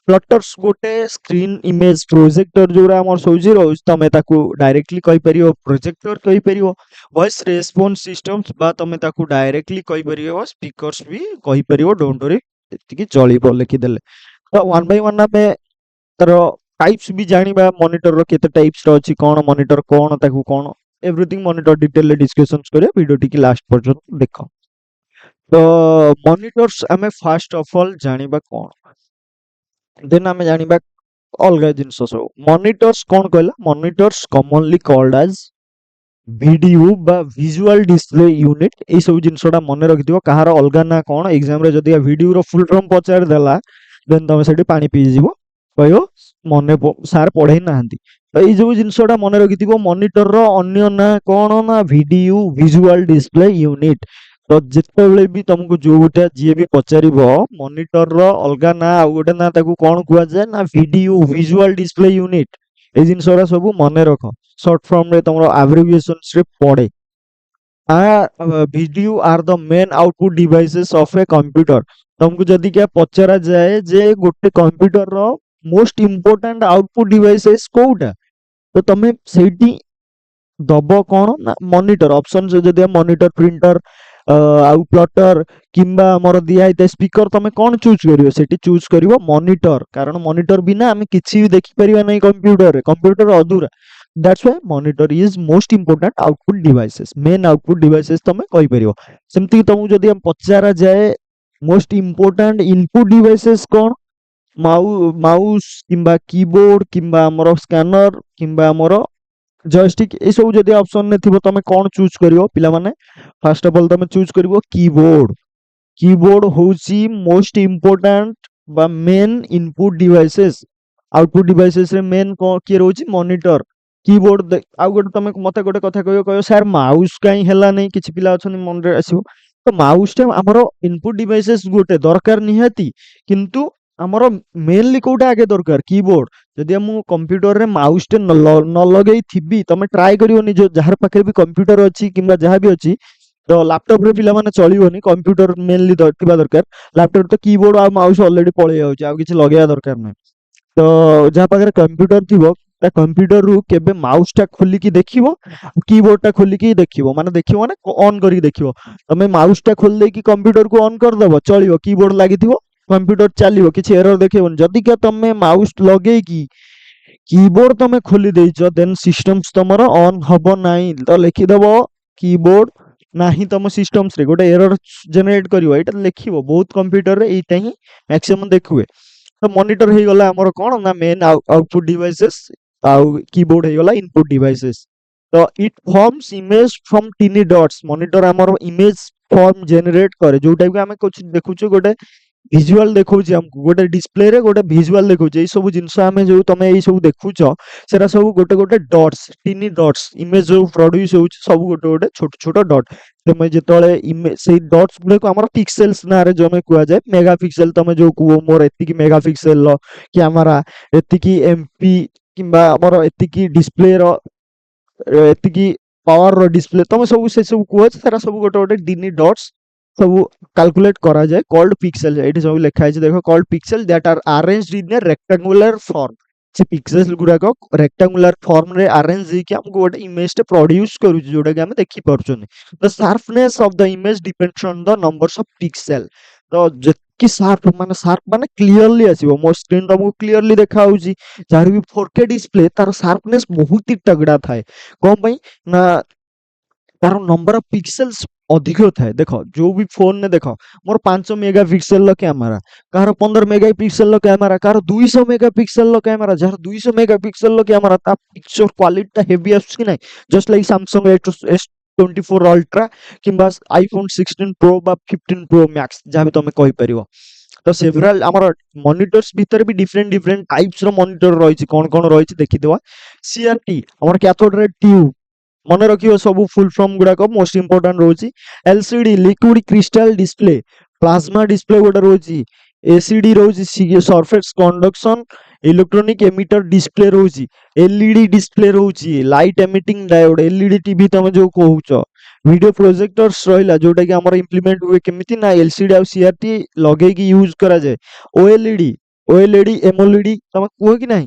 प्लॉटर्स गोटे स्क्रीन इमेज प्रोजेक्टर जोरा हमर सोजी रहउछ तमे ताकू डायरेक्टली कहि परियो प्रोजेक्टर कहि परियो वॉइस रेस्पॉन्स सिस्टम्स बा तमे ताकू डायरेक्टली कहि परियो स्पीकर्स भी कहि परियो डोंट वरी एतिकी चलिबो लिखि देले। तो वन बाय वन में तार टाइप्स भी जानिबा मॉनिटर रो केते टाइप्स रो अछि कोन मॉनिटर कोन ताकू कोन एवरीथिंग मॉनिटर डिटेल डिस्कशन करिया वीडियो टी लास्ट पर्यंत देखो। तो मॉनिटर्स हमें फर्स्ट ऑफ ऑल जानिबा कोन देन हमें जानिबा अलग जिनस सब मॉनिटर्स कोन कहला monitors commonly called as video बा विजुअल डिस्प्ले यूनिट ए सब जिनसटा मन रखिथिबो कहार अलग ना कोन एग्जाम रे जदी वीडियो रो फुल फॉर्म पचार देला देन तमे सेठी पानी पी जीवो कहयो मने सार पढ़ाई नाहंती, तो ये जो जिनसटा मन रखिथिबो मॉनिटर रो अन्य ना कोन ना वीडियो विजुअल डिस्प्ले यूनिट। तो जिते भी तुमको जो गोटे जी भी पचारिबो मॉनिटर रो अलग ना आ गोटे ना ताकू कोन कुआ जाय ना वीडियो विजुअल डिस्प्ले यूनिट ए जिनसरा सब मन रख शॉर्ट फॉर्म रे तुमरो एब्रिविएशंस रे पड़े। Video are the main output devices of a computer तुमको जदी क्या पचरा जाए जे गोटे कंप्यूटर रो मोस्ट इंपोर्टेंट आउटपुट डिवाइसेस कोउटा तो तमे सेठी दबो कोन ना मॉनिटर ऑप्शन से जदी मॉनिटर प्रिंटर आउ प्लॉटर किंबा हमर दिया है स्पीकर तमे कोन चूज करियो सेठी चूज करिवो मॉनिटर कारण मॉनिटर बिना हमें किछि भी देखि परिबा नै कंप्यूटर रे कंप्यूटर अधूरा that's why monitor is most important output devices main output devices तमे कहि परिबो। सेमति तुमको जदी हम पचारा जाए मोस्ट इंपोर्टेंट इनपुट डिवाइसेस कोन माउस किंबा कीबोर्ड किंबा हमर स्कैनर किंबा हमर जॉयस्टिक ए सब जदी ऑप्शन ने थिबो तमे कोन चूज करियो पिला माने फर्स्ट ऑफ ऑल तमे चूज करिवो कीबोर्ड। कीबोर्ड होची मोस्ट इंपोर्टेंट बा main input devices output devices रे मेन को के रोची मॉनिटर कीबोर्ड आउ गोटे तमे मते गोटे कथा कहयो सर माउस काई हेला नै किछि पिला अछन मन रे आसीबो तो माउस टे हमरो इनपुट डिवाइसेस गोटे दरकार निहाती किंतु हमरो मेनली कोटा आगे दरकार कीबोर्ड जदि हम कंप्यूटर रे माउस टे न लगई थिबी तमे ट्राई करियोनी जो जहार पाखे भी कंप्यूटर अछि किंबा जहां भी अछि तो लैपटॉप रे पिला माने चलियोनी कंप्यूटर मेनली थिबा दरकार लैपटॉप तो कीबोर्ड आ माउस ऑलरेडी पळे जाउची आ किछि लगेया दरकार नै। तो जहां पाखे कंप्यूटर थिबो ता कंप्यूटर रु केबे माउस टा खोली की देखिवो कीबोर्ड टा खोली की देखिवो माने देखिवो माने ऑन करी देखिवो तमे माउस टा खोल दे की कंप्यूटर को ऑन कर देबो चलिवो कीबोर्ड लागिथिवो कंप्यूटर चलिवो किछि एरर देखिवोन जदि के तमे माउस लगे की कीबोर्ड तमे खोली देइछो देन सिस्टम्स तमरो ऑन हबो नाही तो लिखि देबो कीबोर्ड नाही तम सिस्टम्स रे गोटे एरर जनरेट करिवो एटा लिखिवो बहुत कंप्यूटर रे एटा ही मैक्सिमम देखुए ତ ମନିଟର ହେଇଗଲା ଆମର କଣ ନା ମେନ୍ ଆଉଟପୁଟ ଡିଭାଇସେସ୍, ଆଉ କିବୋର୍ଡ ହେଇଗଲା ଇନପୁଟ ଡିଭାଇସେସ୍। ତ it forms image from tiny dots. Monitor ଆମର ଇମେଜ ଫର୍ମ ଜେନେରେଟ୍ କରେ, ଯୋଉଟାକୁ ଆମେ ଦେଖୁଛୁ ଗୋଟେ ଭିଜୁଆଲ ଦେଖଉଛି ଆମକୁ, ଗୋଟେ ଡିସପ୍ଲେରେ ଗୋଟେ ଭିଜୁଆଲ ଦେଖଉଛି। ଏଇ ସବୁ ଜିନିଷ ଆମେ ଯୋଉ ତମେ ଏଇ ସବୁ ଦେଖୁଛ ସେଟା ସବୁ ଗୋଟେ ଗୋଟେ ଡଟ୍ସ, ଟିନି ଡଟ୍ସ। ଇମେଜ ଯୋଉ ପ୍ରଡ୍ୟୁସ ହଉଛି ସବୁ ଗୋଟେ ଗୋଟେ ଛୋଟ ଛୋଟ ଡଟ୍। ତମେ ଯେତେବେଳେ ସେଇ ଡଟ୍ସ ଗୁଡାକୁ ଆମର ପିକ୍ସେଲ୍ସ ନାଁରେ ଜମେ କୁହାଯାଏ। ମେଗା ପିକ୍ସେଲ ତମେ ଯୋଉ କୁହ ମୋର ଏତିକି ମେଗା ପିକ୍ସେଲର କ୍ୟାମେରା, ଏତିକି ଏମପି, କିମ୍ବା ଆମର ଏତିକି ଡିସପ୍ଲେର ଏତିକି ପାୱାର ର ଡିସପ୍ଲେ, ତମେ ସବୁ ସେ ସବୁ କୁହ, ସେଟା ସବୁ ଗୋଟେ ଗୋଟେ ଡିନି ଡଟ୍ସ ସବୁ କାଲକୁଲେଟ କରାଯାଏ, କଲ୍ଡ ପିକ୍ସେଲ। ଏଠି ସବୁ ଲେଖା ହେଇଛି ଦେଖ, called pixel that are arranged in a rectangular form. ସେ ପିକ୍ସେଲ ଗୁଡାକ ରେକ୍ଟାଙ୍ଗୁଲାର ଫର୍ମ ରେ ଆରେଞ୍ଜ ହେଇକି ଆମକୁ ଗୋଟେ ଇମେଜ ଟେ ପ୍ରଡ୍ୟୁସ କରୁଛି, ଯୋଉଟା କି ଆମେ ଦେଖିପାରୁଛନ୍ତି। The sharpness of the image depends on the numbers of pixel. ତ ଯେତିକି ସାର୍ପ ମାନେ କ୍ଲିୟରଲି ଆସିବ, ମୋ ସ୍କ୍ରିନ ତମକୁ କ୍ଲିୟରଲି ଦେଖା ହଉଛି। ଯାହାର ବି 4K ଡିସପ୍ଲେ ତାର ସାର୍ପନେସ୍ ବହୁତ ହି ତଗड़ा ଥାଏ। କଣ ପାଇଁ ନା ତାର ନମ୍ବର ଅଫ ପିକ୍ସେଲ୍ସ ଅଧିକ ଥାଏ। ଦେଖ ଯୋଉ ବି ଫୋନରେ ଦେଖ, ମୋର 5 ମେଗା ପିକ୍ସେଲର କ୍ୟାମେରା, କାହାର 15 ମେଗା ପିକ୍ସେଲର କ୍ୟାମେରା, କାହାର 200 ମେଗା ପିକ୍ସେଲର କ୍ୟାମେରା। ଯାହାର 200 ମେଗା ପିକ୍ସେଲର କ୍ୟାମେରା ତା ପିକ୍ଚର କ୍ୱାଲିଟିଟା ହେଭି ଆସୁଛି କି ନାହିଁ, just like Samsung S24 ultra କିମ୍ବା ଆଇଫୋନ 16 ପ୍ରୋ ବା 15 ପ୍ରୋ ମ୍ୟାକ୍ସ, ଯାହା ବି ତମେ କହିପାରିବ। ତ ସେଭରାଲ ଆମର ମନିଟର୍ସ ଭିତରେ ବି ଡିଫରେଣ୍ଟ ଡିଫରେଣ୍ଟ ଟାଇପ୍ସ ର ମନିଟର ରହିଛି। କଣ କଣ ରହିଛି ଦେଖିଦେବା। CRT ଆମର କ୍ୟାଥୋଡ ରେ ଟ୍ୟୁବ, ମନେ ରଖିବ ସବୁ ଫୁଲ ଫର୍ମ ଗୁଡାକ ମୋଷ୍ଟ ଇମ୍ପୋର୍ଟାଣ୍ଟ ରହୁଛି। LCD liquid crystal display, plasma display ଗୋଟେ ରହୁଛି। ACD ରହୁଛି ସରଫେସ୍ କଣ୍ଡକ୍ସନ ଇଲେକ୍ଟ୍ରୋନିକ ଏମିଟର ଡିସପ୍ଲେ ରହୁଛି। LED ଡିସପ୍ଲେ ରହୁଛି, ଲାଇଟ୍ ଏମିଟିଂ ଡାಯೋଡ, LED ଟିଭି ତମେ ଯୋଉ କହୁଛ। ଭିଡିଓ ପ୍ରୋଜେକ୍ଟର୍ସ ରହିଲା, ଯୋଉଟା କି ଆମର ଇମ୍ପ୍ଲିମେଣ୍ଟ ହୁଏ କେମିତି ନା LCD ଆଉ CRT ଲଗେଇକି ୟୁଜ କରାଯାଏ। OLED AMOLED ତମେ କୁହ କି ନାହିଁ।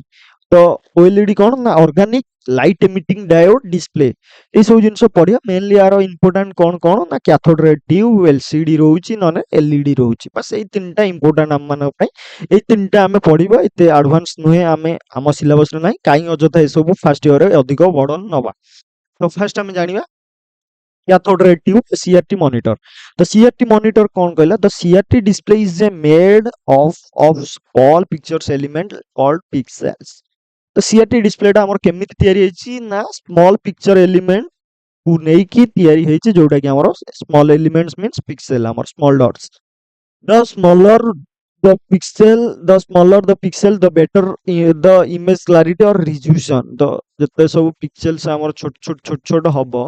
ତ OLED କଣ ନା ଅର୍ଗାନିକ ଲାଇଟ୍ ଏମିଟିଂ ଡାಯೋଡ ଡିସପ୍ଲେ। এই ସବୁ ଜିନିଷ ପଢିବା। ମେନଲି ଆର ଇମ୍ପୋର୍ଟାଣ୍ଟ କଣ କଣ ନା କ୍ୟାଥୋଡ ରେ ଟ୍ୟୁବ, LCD ରହୁଛି, ନହେଲେ LED ରହୁଛି। ବାସ୍ ଏଇ ତିନିଟା ଇମ୍ପୋର୍ଟାଣ୍ଟ ଆମ ମାନଙ୍କ ପାଇଁ। ଏଇ ତିନିଟା ଆମେ ପଢିବା, ଏତେ ଆଡଭାନ୍ସ ନୁହେଁ, ଆମେ ଆମ ସିଲାବସରେ ନାହିଁ। କାହିଁ ଅଯଥା ଏସବୁ ଫାର୍ଷ୍ଟ ଇୟରରେ ଅଧିକ ବର୍ଡନ ନବା। ତ ଫାର୍ଷ୍ଟ ଆମେ ଜାଣିବା cathode ray tube CRT monitor. The CRT monitor कौन कहला? The CRT display is a made of small pictures element called pixels. तो CRT display टा हमर केमिति तयारी हेछि ना small picture element को नेकी तयारी हेछि, जोटा कि हमर small elements means pixel, हमर small dots. The smaller the smaller the pixel, the better the image clarity or resolution. The जते सब pixels हमर छोट छोट हबो,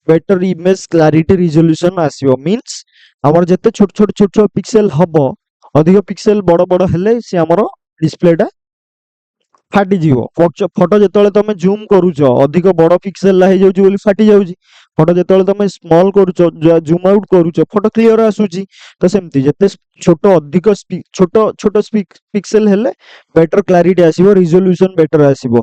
better image clarity resolution आसीबो। मीन्स हमर जते छोट छोट पिक्सेल हबो, अधिक पिक्सेल बड़ बड़ हेले से हमर डिस्प्ले टा फाटी जीवो। फोटो जेतेବେଳେ ତମେ ଜୁମ କରୁଛ, ଅଧିକ ବଡ ପିକ୍ସେଲ ହେଇଯାଉଛି ବୋଲି ଫାଟି ଯାଉଛି। ଫଟୋ ଯେତେବେଳେ ତମେ ସ୍ମଲ କରୁଛ, ଜୁମ ଆଉଟ କରୁଛ, ଫଟୋ କ୍ଲିୟର ଆସୁଛି। ତ ସେମିତି ଯେତେ ଛୋଟ ଅଧିକ ଛୋଟ ଛୋଟ ପିକ୍ସେଲ ହେଲେ ବେଟର କ୍ଲାରିଟି ଆସିବ, ରିଜୋଲ୍ୟୁସନ ବେଟର ଆସିବ।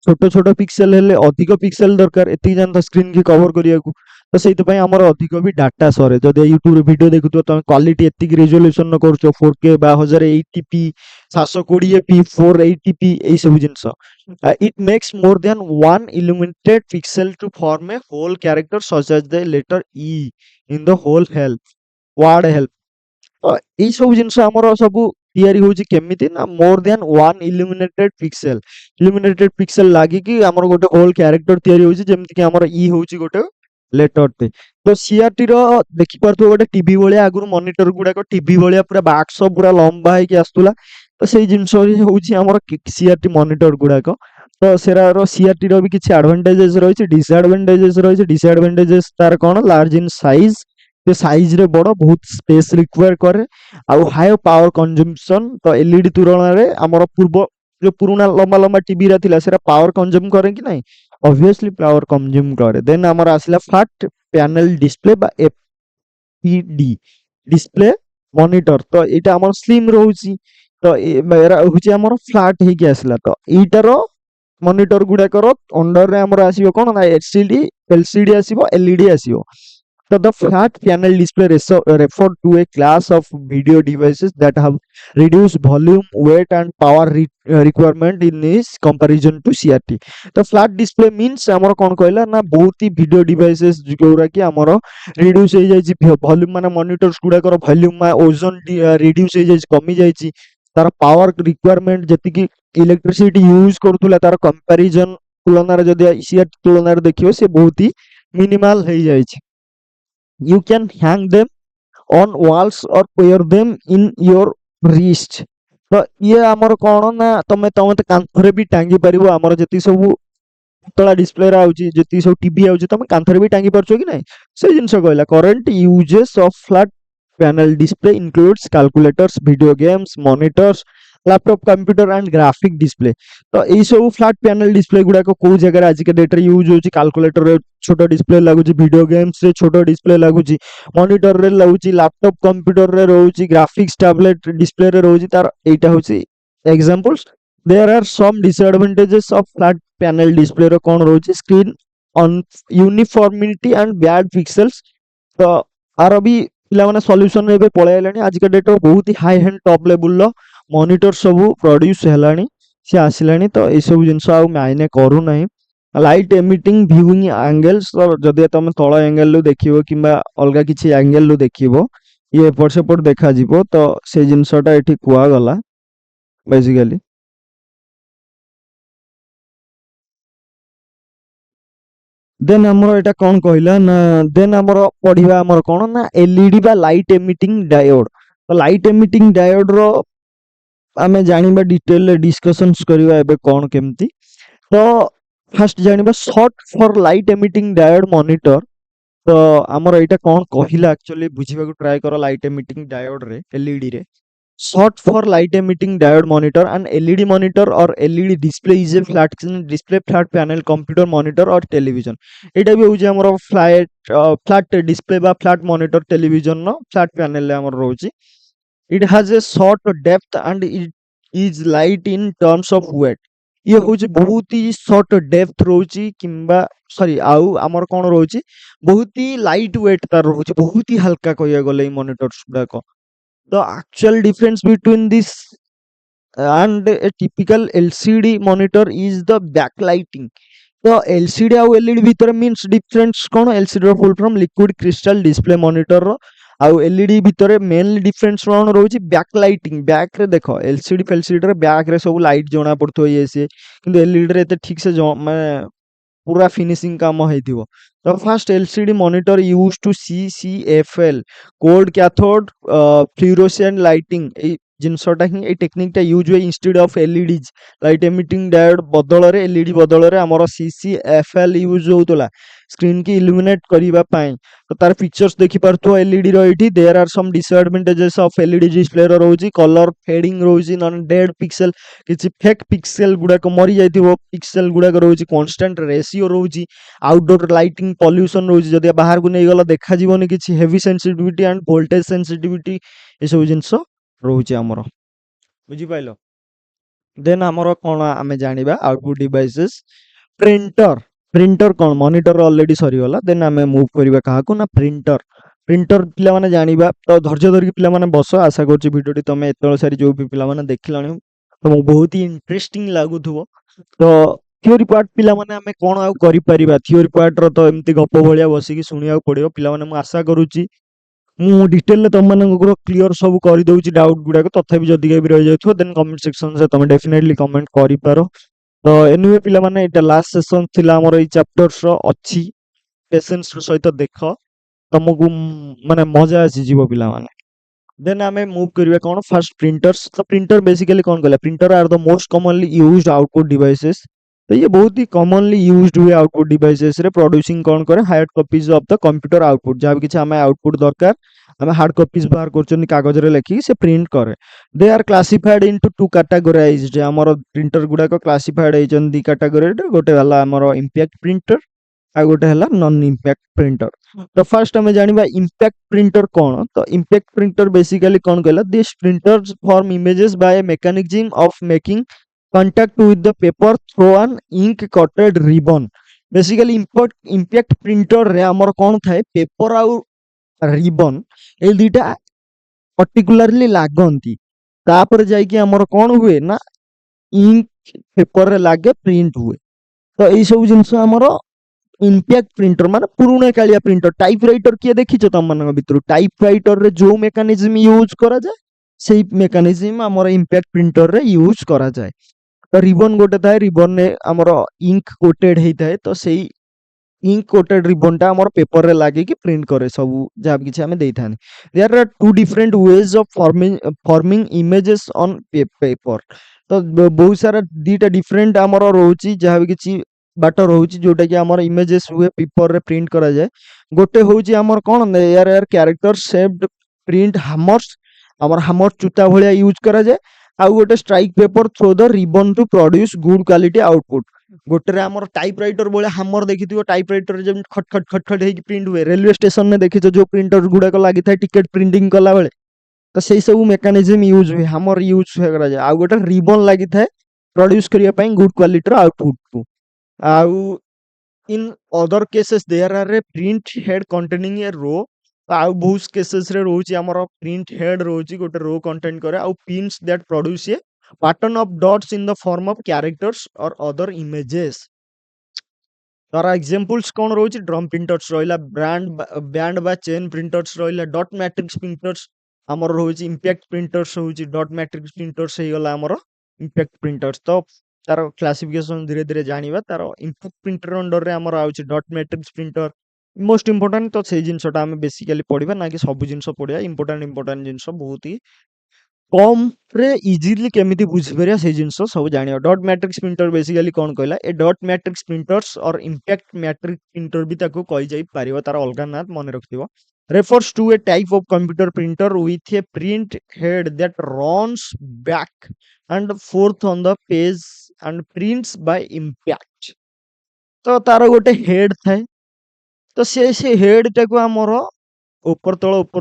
ଛୋଟ ଛୋଟ ପିକ୍ସେଲ ହେଲେ ଅଧିକ ପିକ୍ସେଲ ଦରକାର, ଏତିକି ଜାଣିଥା ସ୍କ୍ରିନ୍ କି କଭର କରିବାକୁ। ତ ସେଇଥିପାଇଁ ଆମର ଅଧିକ ବି ଡାଟା ସରେ। ଯଦି ୟୁଟ୍ୟୁବରେ ଭିଡିଓ ଦେଖୁଥିବ ତମେ, କ୍ୱାଲିଟି ଏତିକି ରେଜଲ୍ୟୁସନ କରୁଛ, 4K ବା 1080p 720p 480p, এই ସବୁ ଜିନିଷ। It makes more than one illuminated pixel to form a whole character such as the letter E in the whole help word help। ଏଇ ସବୁ ଜିନିଷ ଆମର ସବୁ ତିଆରି ହଉଛି କେମିତି ନା ମୋର ଦେନ୍ ୱାନ୍ ଇଲୁମିନେଟେଡ ପିକ୍ସେଲ ଲାଗିକି ଆମର ଗୋଟେ ହୋଲ କ୍ୟାରେକ୍ଟର ତିଆରି ହଉଛି, ଯେମିତି କି ଆମର ଇ ହଉଛି ଗୋଟେ ଲେଟର ଟେ। ତ ସିଆରଟି ର ଦେଖିପାରୁଥିବ ଗୋଟେ ଟିଭି ଭଳିଆ, ଆଗରୁ ମନିଟର ଗୁଡାକ ଟିଭି ଭଳିଆ ପୁରା ବାକ୍ସ ପୁରା ଲମ୍ବା ହେଇକି ଆସୁଥିଲା। ତ ସେଇ ଜିନିଷ ହିଁ ହଉଛି ଆମର ସିଆରଟି ମନିଟର ଗୁଡାକ। ତ ସେରାର ସିଆରଟି ର ବି କିଛି ଆଡଭାଣ୍ଟେଜେସ୍ ରହିଛି, ଡିସଆଡଭାଣ୍ଟେଜେସ୍ ରହିଛି। ଡିସଆଡଭାଣ୍ଟେଜେସ୍ ତାର କଣ, ଲାର୍ଜ ଇନ୍ ସାଇଜ, ସେ ସାଇଜ ରେ ବଡ, ବହୁତ ସ୍ପେସ ରିକ୍ୱାର କରେ, ଆଉ ହାଇ ପାୱାର କନଜମ୍ପସନ। ତ ଏଲଇଡି ତୁଳନାରେ ଆମର ପୂର୍ବ ଯୋଉ ପୁରୁଣା ଲମ୍ବା ଲମ୍ବା ଟିଭି ରା ଥିଲା, ସେଟା ପାୱାର କନଜ୍ୟୁମ କରେ କି ନାହିଁ? ଅବଭିୟସଲି ପାୱାର କନଜ୍ୟୁମ କରେ। ଦେନ୍ ଆମର ଆସିଲା ଫ୍ଲାଟ ପ୍ୟାନେଲ ଡିସପ୍ଲେ ବା FPD ଡିସପ୍ଲେ ମନିଟର। ତ ଏଇଟା ଆମର ସ୍ଲିମ ରହୁଛି। ତ ଏରା ହଉଛି ଆମର ଫ୍ଲାଟ ହେଇକି ଆସିଲା। ତ ଏଇଟାର ମନିଟର ଗୁଡାକର ଅଣ୍ଡରରେ ଆମର ଆସିବ କଣ ନା LCD ଆସିବ, LED ଆସିବ। So the flat panel display refer to a class of video devices that have reduced volume, weight, and power requirement in this comparison to CRT. The flat display means ଆମର କଣ କହିଲା ନା ବହୁତ ହି video devices ଯୋଉରା କି ଆମର reduce ହେଇଯାଇଛି volume, ମାନେ ମନିଟର୍ସ ଗୁଡାକର ଭଲ୍ୟୁମ ଓଜନ ରିଡ୍ୟୁସ ହେଇଯାଇଛି, କମି ଯାଇଛି। तार पावर रिक्वायरमेंट जति इलेक्ट्रिसिटी यूज करूला तार कंपैरिजन तुलना जदि सी तुलना देखियो से बहुत ही मिनिमल हो जाए। You can hang them on walls or pair them in your wrist. तो ये आमर कौन ना तमें तमें कांथरे भी टांगी पारिबो आमर जति सब तला डिस्प्ले आउची जति सब टीवी आउची तमें कांथरे भी टांगी पारछो कि नहीं से जिनस कहला। Current uses of flat panel display includes calculators video games monitors laptop computer and graphic display. तो यही सब फ्लैट पैनल डिस्प्ले गुड़ाक कौ जगह आज के डेट यूज होची कैलकुलेटर छोट डिस्प्ले लगुच वीडियो गेम्स रे छोट डिस्प्ले लगुच मॉनिटर रे लगुच लैपटॉप कंप्यूटर रे रोची ग्राफिक्स टैबलेट डिस्प्ले रे रोची तार एटा होची examples. There are some disadvantages of flat panel display रो कोन रोची screen on uniformity and bad pixels. तो आर भी पिलामाने सॉल्यूशन एबे पळे आइलानी आज के डेट बहुत ही हाई एंड टॉप लेवल लो मॉनिटर सब प्रोड्यूस हेलानी से आसिलानी। तो ए सब जिंस आ मायने करू नाही। लाइट एमिटिंग व्यूइंग एंगल्स तो जदि तुम तळ एंगल लो देखिबो किबा अलगा किछि एंगल लो देखिबो ये एपट सेपट देखा जिवो तो से जिंसटा एठी कुआ गला बेसिकली। देन हमर एटा कोन कहला ना देन हमर पढिबा हमर कोन ना एलईडी बा लाइट एमिटिंग डायोड। तो लाइट एमिटिंग डायोड रो आमे जानिबा डिटेल डिस्कशंस करबा एबे कोन केमती। तो फास्ट जानिबा short for light emitting diode monitor. तो आमर एटा कोन कहिला एक्चुअली बुझिबा को ट्राई करो लाइट एमिटिंग डायोड रे एलईडी रे। Short for light emitting diode monitor and LED monitor or LED display is a flat display flat panel computer monitor or television. एटा भी होजे हमर फ्लैट डिस्प्ले बा फ्लैट मॉनिटर टेलीविजन नो flat panel ले हमर रोची। It has a short depth and it is light in terms of weight। ये होची बहुत ही शॉर्ट डेप्थ रोची किंबा सॉरी आउ हमर कोन रोची बहुत ही लाइट वेट तार रोची बहुत ही हल्का कहया गले ई monitors गुडाक। The actual difference between this and a typical LCD monitor is the backlighting। तो एलसीडी आउ एलईडी भीतर मीन्स डिफरेंस कोन एलसीडी रो full from liquid crystal display monitor रो आउ एलईडी भीतर मेनली डिफरेंस कोन रोची बैकलाइटिंग। बैक रे देखो एलसीडी फेलसीडी रे बैक रे सब लाइट जोना पड़थो ये से किंतु एलईडी रे एते ठीक से मैं पूरा फिनिशिंग काम होइथिबो। तो first LCD monitor use to CCFL cold cathode fluorescent lighting ए जिनसटा ही ए टेक्निकटा यूज हुए instead of LEDs light emitting diode बदल रे एलईडी बदल रे हमर सीसीएफएल यूज होतला स्क्रीन की इल्यूमिनेट करिबा पाई। तो तार फीचर्स देखि परथो एलईडी रो एठी there are some disadvantages of LED display रो रोजी कलर फेडिंग रोजी नॉन डेड पिक्सेल किछि फेक पिक्सेल गुडा को मरि जाइथिबो पिक्सेल गुडा को रोजी कांस्टेंट रेशियो रोजी आउटडोर लाइटिंग पॉल्यूशन रोजी जदि बाहर को नै गला देखा जीवनी किछि heavy sensitivity and voltage sensitivity ए सब जिंस रोची हमर बुझी पाइलो। देन हमर कोन आमे जानिबा आउटपुट डिवाइसेस प्रिंटर। प्रिंटर कौन मॉनिटर ऑलरेडी सरी गला। देन आमे मूव करबा कहा को ना प्रिंटर। प्रिंटर पिला माने जानिबा तो धैर्य धर के पिला माने बस आशा करछि वीडियोटी तमे एतल सारी जो भी पिला माने देखिलानी तो बहुत ही इंटरेस्टिंग लागुथबो। तो थ्योरी पार्ट पिला माने आमे कोन आ करि परिबा थ्योरी पार्ट रो तो एमती गप भलिया बसी की सुनिया पड़ियो पिला माने मु आशा करूछि मु डिटेल ले तम मानकर क्लियर सब कर दउछि डाउट गुडा को तथापि जदि के भी रह जाइथो देन कमेंट सेक्शन से तमे डेफिनेटली कमेंट करि पारो। तो एनीवे पिला माने एटा लास्ट सेशन थिला हमर ए चैप्टर्स रो अछि पेशेंस रो सहित देख तुमको माने मजा आसी जीवो पिला माने। देन आमे मूव करबा कोन फर्स्ट प्रिंटर्स। तो प्रिंटर बेसिकली कोन कहला printer are the most commonly used output devices. तो ये बहुत ही कॉमनली यूज्ड हुए आउटपुट डिवाइसेस रे प्रोड्यूसिंग कोन करे hard copies of the computer output जहाँ भी किछि हमें आउटपुट दरकार हमें हार्ड कॉपीज बाहर करछन कागज रे लिखि से प्रिंट करे। They are classified into two categorized हमर प्रिंटर गुडा को क्लासिफाइड होइछन दी कैटेगरी रे गोटे हला हमर इंपैक्ट प्रिंटर आ गोटे हला नॉन इंपैक्ट प्रिंटर। तो फर्स्ट हमें जानिबा इंपैक्ट प्रिंटर कोन। तो इंपैक्ट प्रिंटर बेसिकली कोन कहला this printers form images bye a mechanism of making contact with the paper through an ink coated ribbon। Basically impact printer रे हमर कोन थाए पेपर आउ ribbon ए दुटा पर्टिकुलरली लागंती तापर जाई कि हमर कोन हुए ना इंक पेपर रे लागे प्रिंट हुए। तो ए सब जिंस हमर इंपैक्ट प्रिंटर माने पुराना कालिया प्रिंटर टाइपराइटर किए देखिछ तम मन भितर टाइपराइटर रे जो मेकानिज्म यूज करा जाय ସେଇ ମେକାନିଜମ ଆମର ଇମ୍ପାକ୍ଟ ପ୍ରିଣ୍ଟରରେ ୟୁଜ କରାଯାଏ। ତ ରିବନ ଗୋଟେ ଥାଏ, ରିବନରେ ଆମର ଇଙ୍କ କୋଟେଡ ହେଇଥାଏ, ତ ସେଇ ଇଙ୍କ କୋଟେଡ ରିବନଟା ଆମର ପେପରରେ ଲାଗିକି ପ୍ରିଣ୍ଟ କରେ ସବୁ ଯାହା ବି କିଛି ଆମେ ଦେଇଥାନ୍ତି। There are two different ways of forming images on paper. ତ ବହୁତ ସାରା ଦିଟା ଡିଫରେଣ୍ଟ ଆମର ରହୁଛି ଯାହା ବି କିଛି ବାଟ ରହୁଛି ଯୋଉଟା କି ଆମର ଇମେଜେସ୍ ହୁଏ ପେପରରେ ପ୍ରିଣ୍ଟ କରାଯାଏ। ଗୋଟେ ହଉଛି ଆମର କଣ air air character shaped print hammers, ଆମର ହାମର ଚୁତା ଭଳିଆ ୟୁଜ କରାଯାଏ। ଆଉ ଗୋଟେ strike paper through the ribbon to produce good quality output. ଗୋଟେରେ ଆମର ଟାଇପ ରାଇଟର ଭଳିଆ ହାମର ଦେଖିଥିବ, ଟାଇପ ରାଇଟରରେ ଯେମିତି ଖଟ ଖଟ ଖଟ ଖଟ ହେଇକି ପ୍ରିଣ୍ଟ ହୁଏ, ରେଲୱେ ଷ୍ଟେସନରେ ଦେଖିଛ ଯୋଉ ପ୍ରିଣ୍ଟର ଗୁଡାକ ଲାଗିଥାଏ ଟିକେଟ ପ୍ରିଣ୍ଟିଂ କଲା ବେଳେ, ତ ସେଇ ସବୁ ମେକାନିଜମ ୟୁଜ ହୁଏ, ହାମର ୟୁଜ କରାଯାଏ। ଆଉ ଗୋଟେ ରିବନ ଲାଗିଥାଏ ପ୍ରଡ୍ୟୁସ କରିବା ପାଇଁ ଗୁଡ କ୍ୱାଲିଟିର ଆଉଟପୁଟକୁ। ଆଉ in other cases there are a print head containing a row। ଆଉ ବହୁତ କେସେସରେ ରହୁଛି ଆମର ପ୍ରିଣ୍ଟ ହେଡ୍ ରହୁଛି ଗୋଟେ ରୋ କଣ୍ଟେଣ୍ଟ କରେ, ଆଉ Pence that produce A pattern of dots in the form of characters or other images। ତାର ଏକ୍ସାମ୍ପଲ୍ସ କ'ଣ ରହୁଛି, ଡ୍ରମ୍ ପ୍ରିଣ୍ଟର୍ସ ରହିଲା, ବ୍ୟାଣ୍ଡ ବା ଚେନ୍ ପ୍ରିଣ୍ଟର୍ସ ରହିଲା, ଡଟ୍ ମ୍ୟାଟ୍ରିକ୍ସ ପ୍ରିଣ୍ଟର୍ସ ଆମର ରହୁଛି, ଇମ୍ପାକ୍ଟ ପ୍ରିଣ୍ଟର୍ସ ହଉଛି, ଡଟ୍ ମ୍ୟାଟ୍ରିକ୍ସ ପ୍ରିଣ୍ଟର୍ସ ହେଇଗଲା ଆମର ଇମ୍ପାକ୍ଟ ପ୍ରିଣ୍ଟର୍ସ। ତ ତାର କ୍ଲାସିଫିକେସନ ଧୀରେ ଧୀରେ ଜାଣିବା। ତାର ଇମ୍ପାକ୍ଟ ପ୍ରିଣ୍ଟର ଅଣ୍ଡରରେ ଆମର ଆଉଛି dot matrix printer most important. ତ ସେଇ ଜିନିଷଟା ଆମେ ବେସିକାଲି ପଢିବା, ନା କି ସବୁ ଜିନିଷ ପଢିବା। ଇମ୍ପୋର୍ଟାଣ୍ଟ ଜିନିଷ ବହୁତ ହି କମ୍ରେ ଇଜିଲି କେମିତି ବୁଝିପାରିବା ସେଇ ଜିନିଷ ସବୁ ଜାଣିବା। ଡଟ୍ ମ୍ୟାଟ୍ରିକ୍ସ ପ୍ରିଣ୍ଟର ବେସିକାଲି କ'ଣ କହିଲା, ଏ ଡଟ୍ ମ୍ୟାଟ୍ରିକ୍ସ ପ୍ରିଣ୍ଟର୍ସ ଅର୍ ଇମ୍ପାକ୍ଟ ମ୍ୟାଟ୍ରିକ୍ସ ପ୍ରିଣ୍ଟର ବି ତାକୁ କହିଯାଇପାରିବ, ତାର ଅଲଗା ନାଁ ମନେ ରଖିଥିବ। refers to a type of computer printer with a print head that runs back and forth on the page and prints by impact। ତ ତାର ଗୋଟେ ହେଡ୍ ଥାଏ, ତ ସେ ହେଡ୍ଟାକୁ ଆମର ଉପର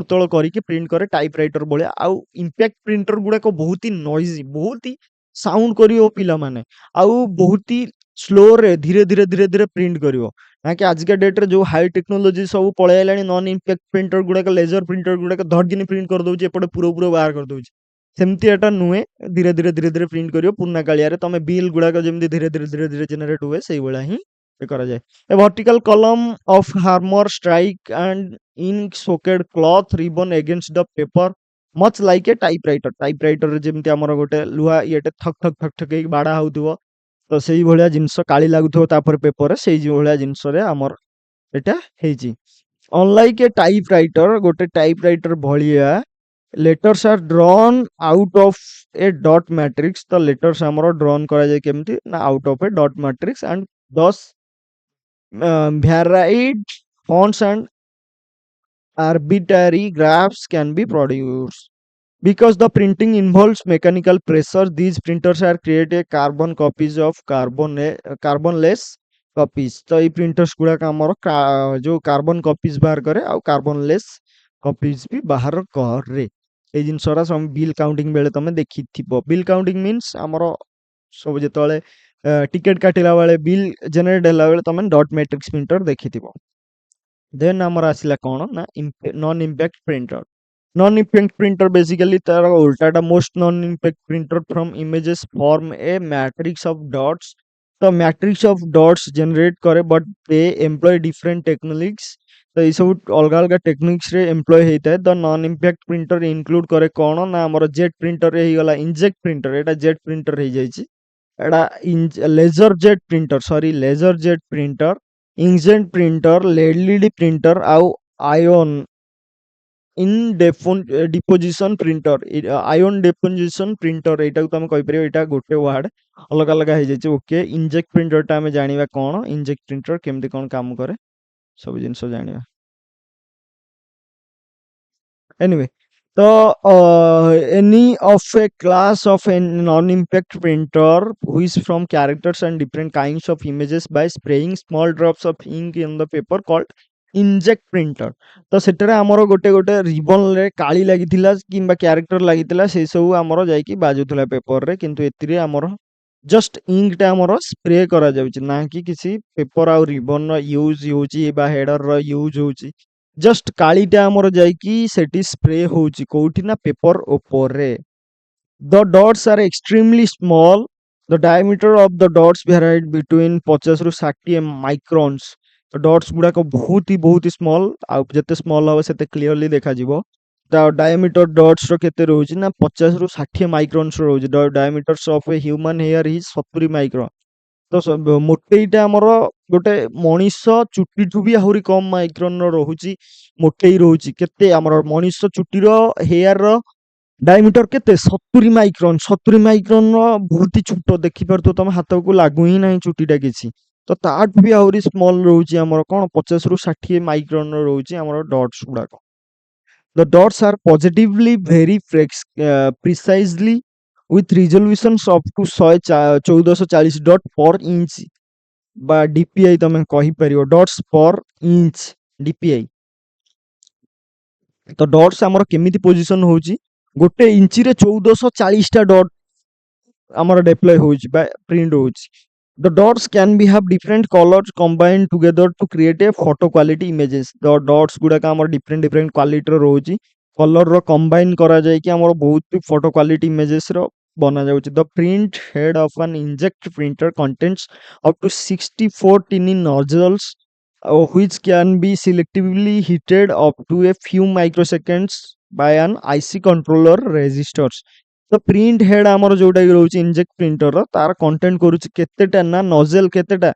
ତଳ କରିକି ପ୍ରିଣ୍ଟ କରେ ଟାଇପ ରାଇଟର ଭଳିଆ। ଆଉ ଇମ୍ପାକ୍ଟ ପ୍ରିଣ୍ଟର ଗୁଡାକ ବହୁତ ହି ନଏଜି, ବହୁତ ହି ସାଉଣ୍ଡ କରିବ ପିଲାମାନେ, ଆଉ ବହୁତ ହି ସ୍ଲୋରେ ଧୀରେ ଧୀରେ ପ୍ରିଣ୍ଟ କରିବ। ନା କି ଆଜିକା ଡେଟ୍ରେ ଯୋଉ ହାଇ ଟେକ୍ନୋଲୋଜି ସବୁ ପଳେଇ ଆଇଲାଣି, ନନ୍ ଇମ୍ପାକ୍ଟ ପ୍ରିଣ୍ଟର ଗୁଡାକ, ଲେଜର ପ୍ରିଣ୍ଟର ଗୁଡାକ ଧଡକିନି ପ୍ରିଣ୍ଟ କରିଦଉଛି, ଏପଟେ ପୁର ବାହାର କରିଦଉଛି। ସେମିତି ଏଟା ନୁହେଁ, ଧୀରେ ଧୀରେ ପ୍ରିଣ୍ଟ କରିବ। ପୁରୁଣା କାଳିଆରେ ତମେ ବିଲ୍ ଗୁଡାକ ଯେମିତି ଧୀରେ ଧୀରେ ଜେନେରେଟ ହୁଏ ସେଇଭଳିଆ ହିଁ କରାଯାଏ। ଏ vertical column of hammer strike and ink soaked cloth ribbon against the paper much like a typewriter। ଟାଇପରାଇଟରରେ ଯେମିତି ଆମର ଗୋଟେ ଲୁହା ଇଏଟେ ଥକ ଥକ ଥକ ଥକ ହେଇକି ବାଡା ହଉଥିବ, ତ ସେଇ ଭଳିଆ ଜିନିଷ କାଳି ଲାଗୁଥିବ ତାପରେ ପେପରରେ, ସେଇ ଭଳିଆ ଜିନିଷରେ ଆମର ଏଟା ହେଇଛି। ଅନଲାଇକ୍ ଏ ଟାଇପରାଇଟର, ଗୋଟେ ଟାଇପରାଇଟର ଭଳିଆ letters are drawn out of a dot matrix. ତ ଲେଟର୍ସ ଆମର ଡ୍ରନ୍ କରାଯାଏ କେମିତି ନା out of a dot matrix, and thus varied fonts and arbitrary graphs can be produced। Because the printing involves mechanical pressure, these printers are create carbon copies of carbonless copies। ତ ଏଇ printers ଗୁଡାକ ଆମର ଯୋଉ carbon କପିଜ ବାହାର କରେ, ଆଉ କାର୍ବନଲେସ୍ କପିଜ ବି ବାହାର କରେ। ଏଇ ଜିନିଷଟା ସବୁ ବିଲ୍ କାଉଣ୍ଟିଂ ବେଳେ ତମେ ଦେଖିଥିବ। ବିଲ୍ କାଉଣ୍ଟିଂ ମିନ୍ସ ଆମର ସବୁ ଯେତେବେଳେ ଟିକେଟ କାଟିଲା ବେଳେ ବିଲ୍ ଜେନେରେଟ ହେଲା ବେଳେ ତମେ ଡଟ୍ ମ୍ୟାଟ୍ରିକ୍ସ ପ୍ରିଣ୍ଟର ଦେଖିଥିବ। ଦେନ୍ ଆମର ଆସିଲା କ'ଣ ନା non impact printer. Non impact printer basically ତାର ଉଲ୍ଟାଟା, most non impact printer from images form a matrix of dots. ତ ମ୍ୟାଟ୍ରିକ୍ସ ଅଫ୍ ଡଟ୍ସ ଜେନେରେଟ୍ करे, but they employ different techniques. ତ ଏଇ ସବୁ ଅଲଗା ଅଲଗା ଟେକ୍ନିକ୍ସରେ ଏମ୍ପ୍ଲୟ ହେଇଥାଏ। The non impact printer include କରେ କ'ଣ ନା ଆମର ଜେଟ୍ ପ୍ରିଣ୍ଟରରେ ହେଇଗଲା ଇନଜେକ୍ଟ ପ୍ରିଣ୍ଟର, ଏଇଟା ଜେଟ୍ ପ୍ରିଣ୍ଟର ହେଇଯାଇଛି। ଏଇଟା laser jet printer, inkjet printer, LED printer, ଆଉ ଆୟନ deposition printer. Ion deposition printer एटाକୁ ତମେ କହିପାରିବ, ଏଇଟା ଗୋଟେ ୱାର୍ଡ ଅଲଗା ଅଲଗା ହେଇଯାଇଛି। ଓକେ, ଇନଜେକ୍ଟ ପ୍ରିଣ୍ଟରଟା ଆମେ ଜାଣିବା କ'ଣ ଇନଜେକ୍ଟ ପ୍ରିଣ୍ଟର କେମିତି କ'ଣ କାମ କରେ, ସବୁ ଜିନିଷ ଜାଣିବା। anyway, ତ any of a class of a non-impact printer which from characters and different kinds of images by spraying small drops of ink in the paper called inject printer। ତ ସେଟାରେ ଆମର ଗୋଟେ ଗୋଟେ ରିବନରେ କାଳି ଲାଗିଥିଲା କିମ୍ବା କ୍ୟାରେକ୍ଟର ଲାଗିଥିଲା, ସେଇ ସବୁ ଆମର ଯାଇକି ବାଜୁଥିଲା ପେପରରେ। କିନ୍ତୁ ଏଥିରେ ଆମର ଜଷ୍ଟ ଇଙ୍କଟା ଆମର ସ୍ପ୍ରେ କରାଯାଉଛି, ନା କି କିଛି ପେପର ଆଉ ରିବନର ୟୁଜ ହେଉଛି ବା ହେଡରର ୟୁଜ ହେଉଛି। ଜଷ୍ଟ କାଳିଟା ଆମର ଯାଇକି ସେଠି ସ୍ପ୍ରେ ହଉଛି କୋଉଠି ନା ପେପର ଉପରେ। The dots are extremely small. The diameter of the dots varied between 50 ରୁ 60 ମାଇକ୍ରନ୍ସ। ଡଟ୍ସ ଗୁଡାକ ବହୁତ ହି ସ୍ମଲ୍, ଆଉ ଯେତେ ସ୍ମଲ୍ ହବ ସେତେ କ୍ଲିୟରଲି ଦେଖାଯିବ। ତା ଡାୟାମିଟର ଡଟ୍ସ ର କେତେ ରହୁଛି ନା 50 ରୁ 60 ମାଇକ୍ରନ୍ସ ରହୁଛି। Diameters of a human hair is 70 micron. ତ ମୋଟେଇଟା ଆମର ଗୋଟେ ମଣିଷ ଚୁଟିଠୁ ବି ଆହୁରି କମ ମାଇକ୍ରନ ର ରହୁଛି ମୋଟେଇ ରହୁଛି। କେତେ ଆମର ମଣିଷ ଚୁଟିର ହେୟାର ର ଡାଇମିଟର କେତେ 70 ମାଇକ୍ରନ। 70 ମାଇକ୍ରନ ର ବହୁତ ଛୋଟ, ଦେଖିପାରୁଥିବ ତମ ହାତକୁ ଲାଗୁ ହିଁ ନାହିଁ ଚୁଟିଟା କିଛି। ତ ତାଠୁ ବି ଆହୁରି ସ୍ମଲ ରହୁଛି ଆମର କଣ 50 ରୁ 60 ମାଇକ୍ରନ ର ରହୁଛି ଆମର ଡଟ୍ସ ଗୁଡାକ। The dots are positively very precisely with resolutions up to 1440 dot per inch বা DPI ତମେ କହିପାରିବ dots per inch DPI। ତ dots ଆମର କେମିତି ପୋଜିସନ ହଉଛି, ଗୋଟେ ଇଞ୍ଚରେ 1440 ଟା ଡଟ୍ ଆମର ଡିପ୍ଲୟ ହଉଛି ବା ପ୍ରିଣ୍ଟ ହଉଛି। The dots can be have different colors combined together to create a photo quality images। The dots ଗୁଡାକ ଆମର different quality ର ରହୁଛି, କଲର ର କମ୍ବାଇନ କରାଯାଇକି ଆମର ବହୁତ ଫଟୋ କ୍ୱାଲିଟି ଇମେଜେସ ର ବନା ଯାଉଛି। The print head of an inject printer contains up to 64 tiny nozzles which can be selectively heated up to a few microseconds by an IC controller resistors। ତ print head ଆମର ଯୋଉଟା କି ରହୁଛି ଇନଜେକ୍ଟ printer, ତାର content କରୁଛି କେତେଟା ନା ନଜେଲ କେତେଟା,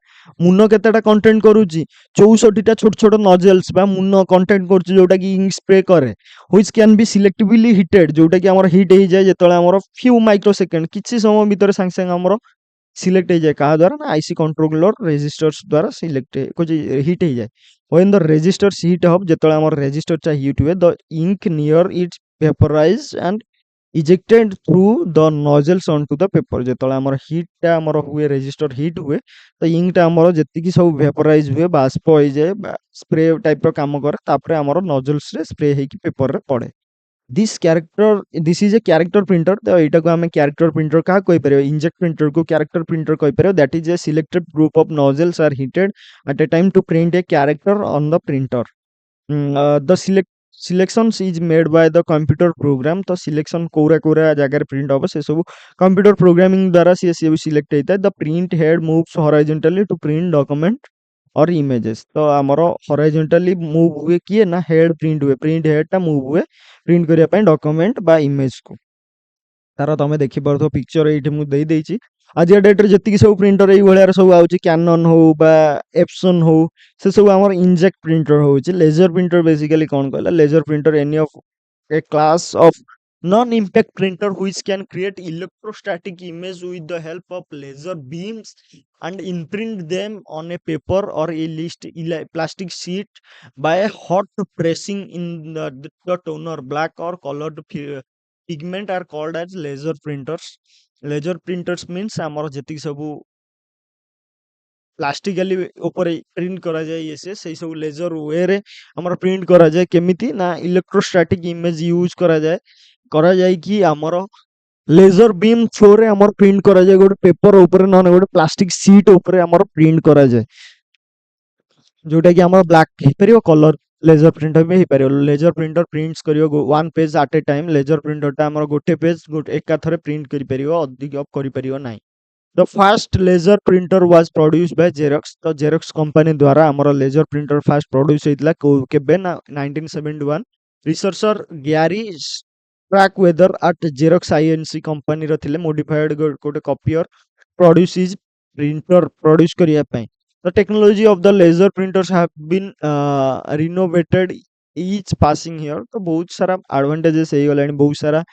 ମୁନ କେତେଟା କଣ୍ଟେଣ୍ଟ କରୁଛି 64ଟା ଛୋଟ ଛୋଟ ନଜେଲ୍ସ ବା ମୁନ କଣ୍ଟେଣ୍ଟ କରୁଛି ଯୋଉଟା କି ଇଙ୍କ ସ୍ପ୍ରେ କରେ। which can be selectively heated, ଯୋଉଟା କି ଆମର ହିଟ୍ ହେଇଯାଏ ଯେତେବେଳେ ଆମର few microsecond କିଛି ସମୟ ଭିତରେ ସାଙ୍ଗେ ସାଙ୍ଗେ ଆମର ସିଲେକ୍ଟ ହେଇଯାଏ। କାହା ଦ୍ୱାରା ନା ଆଇସି କଣ୍ଟ୍ରୋଲର ରେଜିଷ୍ଟର୍ସ ଦ୍ୱାରା ସିଲେକ୍ଟ ହିଟ୍ ହେଇଯାଏ। when the resistors heat up, ଯେତେବେଳେ ଆମର ରେଜିଷ୍ଟରଟା ହିଟ୍ ହୁଏ, the ink near it vaporize and ejected through the nozzles onto the paper। ଯେତେବେଳେ ଆମର ହିଟ୍ଟା ଆମର ହୁଏ, ରେଜିଷ୍ଟର ହିଟ୍ ହୁଏ, ତ ଇଙ୍କଟା ଆମର ଯେତିକି ସବୁ ଭେପରାଇଜ ହୁଏ, ବାଷ୍ପ ହେଇଯାଏ ବା ସ୍ପ୍ରେ ଟାଇପର କାମ କରେ, ତାପରେ ଆମର ନଜଲ୍ସରେ ସ୍ପ୍ରେ ହେଇକି ପେପରରେ ପଡେ। This is a character printer. ତ ଏଇଟାକୁ ଆମେ କ୍ୟାରେକ୍ଟର ପ୍ରିଣ୍ଟର କାହାକୁ କହିପାରିବା, ଇନଜେକ୍ଟ ପ୍ରିଣ୍ଟରକୁ କ୍ୟାରେକ୍ଟର ପ୍ରିଣ୍ଟର କହିପାରିବା। That is a selected group of nozzles are heated at a time to print a character on the printer। the selections is made by the computer program। ତ selection କୋଉରା କୋଉରା ଜାଗାରେ print ହବ ସେ ସବୁ computer programming ଦ୍ୱାରା ସିଏ ବି select ହେଇଥାଏ। The print head moves horizontally to print document और इमेजेस। तो आमर हॉरिजॉन्टली मूव हुए किए ना हेड प्रिंट हुए, प्रिंट हेड टा मूव हुए प्रिंट करिया पई डॉक्यूमेंट बा इमेज को। तार तमे देखि परथो पिक्चर एठी मु देई देइची। आज डेट रे जति सब प्रिंटर एई भलिया सब आउची, कैनन हो बा एप्सन हो, से सब हमर इंजेक्ट प्रिंटर होची। लेजर प्रिंटर बेसिकली कोन कहला, laser printer any of a class of non-impact printer which can create electrostatic image with the help of laser beams and imprint them on a paper or a list plastic sheet by a hot pressing in the toner। black or colored pigment are called as laser printers। laser printers means ଆମର ଯେତିକି ସବୁ ପ୍ଲାଷ୍ଟିକାଲି ଉପରେ print କରାଯାଏ, ଇଏ ସେଇ ସବୁ laser ୱେରେ ଆମର ପ୍ରିଣ୍ଟ କରାଯାଏ। କେମିତି ନା ଇଲେକ୍ଟ୍ରୋଷ୍ଟାଟିକ ଇମେଜ ୟୁଜ କରାଯାଇକି ଆମର ଲେଜର ବିମ୍ ଥ୍ରୋରେ ଆମର ପ୍ରିଣ୍ଟ କରାଯାଏ ଗୋଟେ ପେପର ଉପରେ, ନହେଲେ ଗୋଟେ ପ୍ଲାଷ୍ଟିକ ସିଟ୍ ଉପରେ ଆମର ପ୍ରିଣ୍ଟ କରାଯାଏ, ଯୋଉଟା କି ଆମର ବ୍ଲାକ୍ ହେଇପାରିବ, କଲର ଲେଜର ପ୍ରିଣ୍ଟର ବି ହେଇପାରିବ। ଲେଜର ପ୍ରିଣ୍ଟର ପ୍ରିଣ୍ଟସ୍ କରିବ one page at a time. ଲେଜର ପ୍ରିଣ୍ଟରଟା ଆମର ଗୋଟେ ପେଜ ଏକାଥରେ ପ୍ରିଣ୍ଟ କରିପାରିବ, ଅଧିକ କରିପାରିବ ନାହିଁ। The first laser printer was produced by Xerox। तो Xerox कंपनी द्वारा हमर लेजर प्रिंटर फास्ट प्रोड्यूस हेतला केबे ना 1971। Researcher Gary Starkweather at Xerox INC company रो थिले मॉडिफाइड गोटे कॉपियर प्रोड्यूस इज प्रिंटर प्रोड्यूस करिया पई। The technology of the laser printers have been renovated each passing year। तो बहुत सारा एडवांटेजेस हे गलानी, बहुत सारा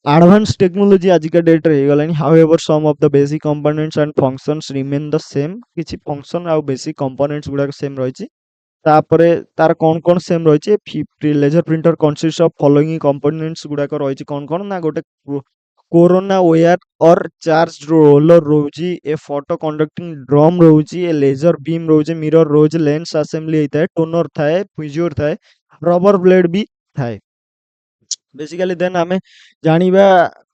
advanced technology आजिका डेट रे गलानी। however some of the basic components and functions remain the same। किछि फंक्शन आ बेसिक कंपोनेंट्स गुडा सेम रहिछि। तापरे तार कोन कोन सेम रहिछि, 50 laser printer consist of following components गुडा को रहिछि। कोन कोन ना गोटे corona wire or charge roller रोजी, ए फोटो कंडक्टिंग ड्रम रोजी, ए लेजर बीम रोजी, मिरर रोजी, लेंस असेंबली होता टोनर थाए, फ्यूजर थाए, रबर ब्लेड भी थाए। बेसिकली देन आमे जानिबा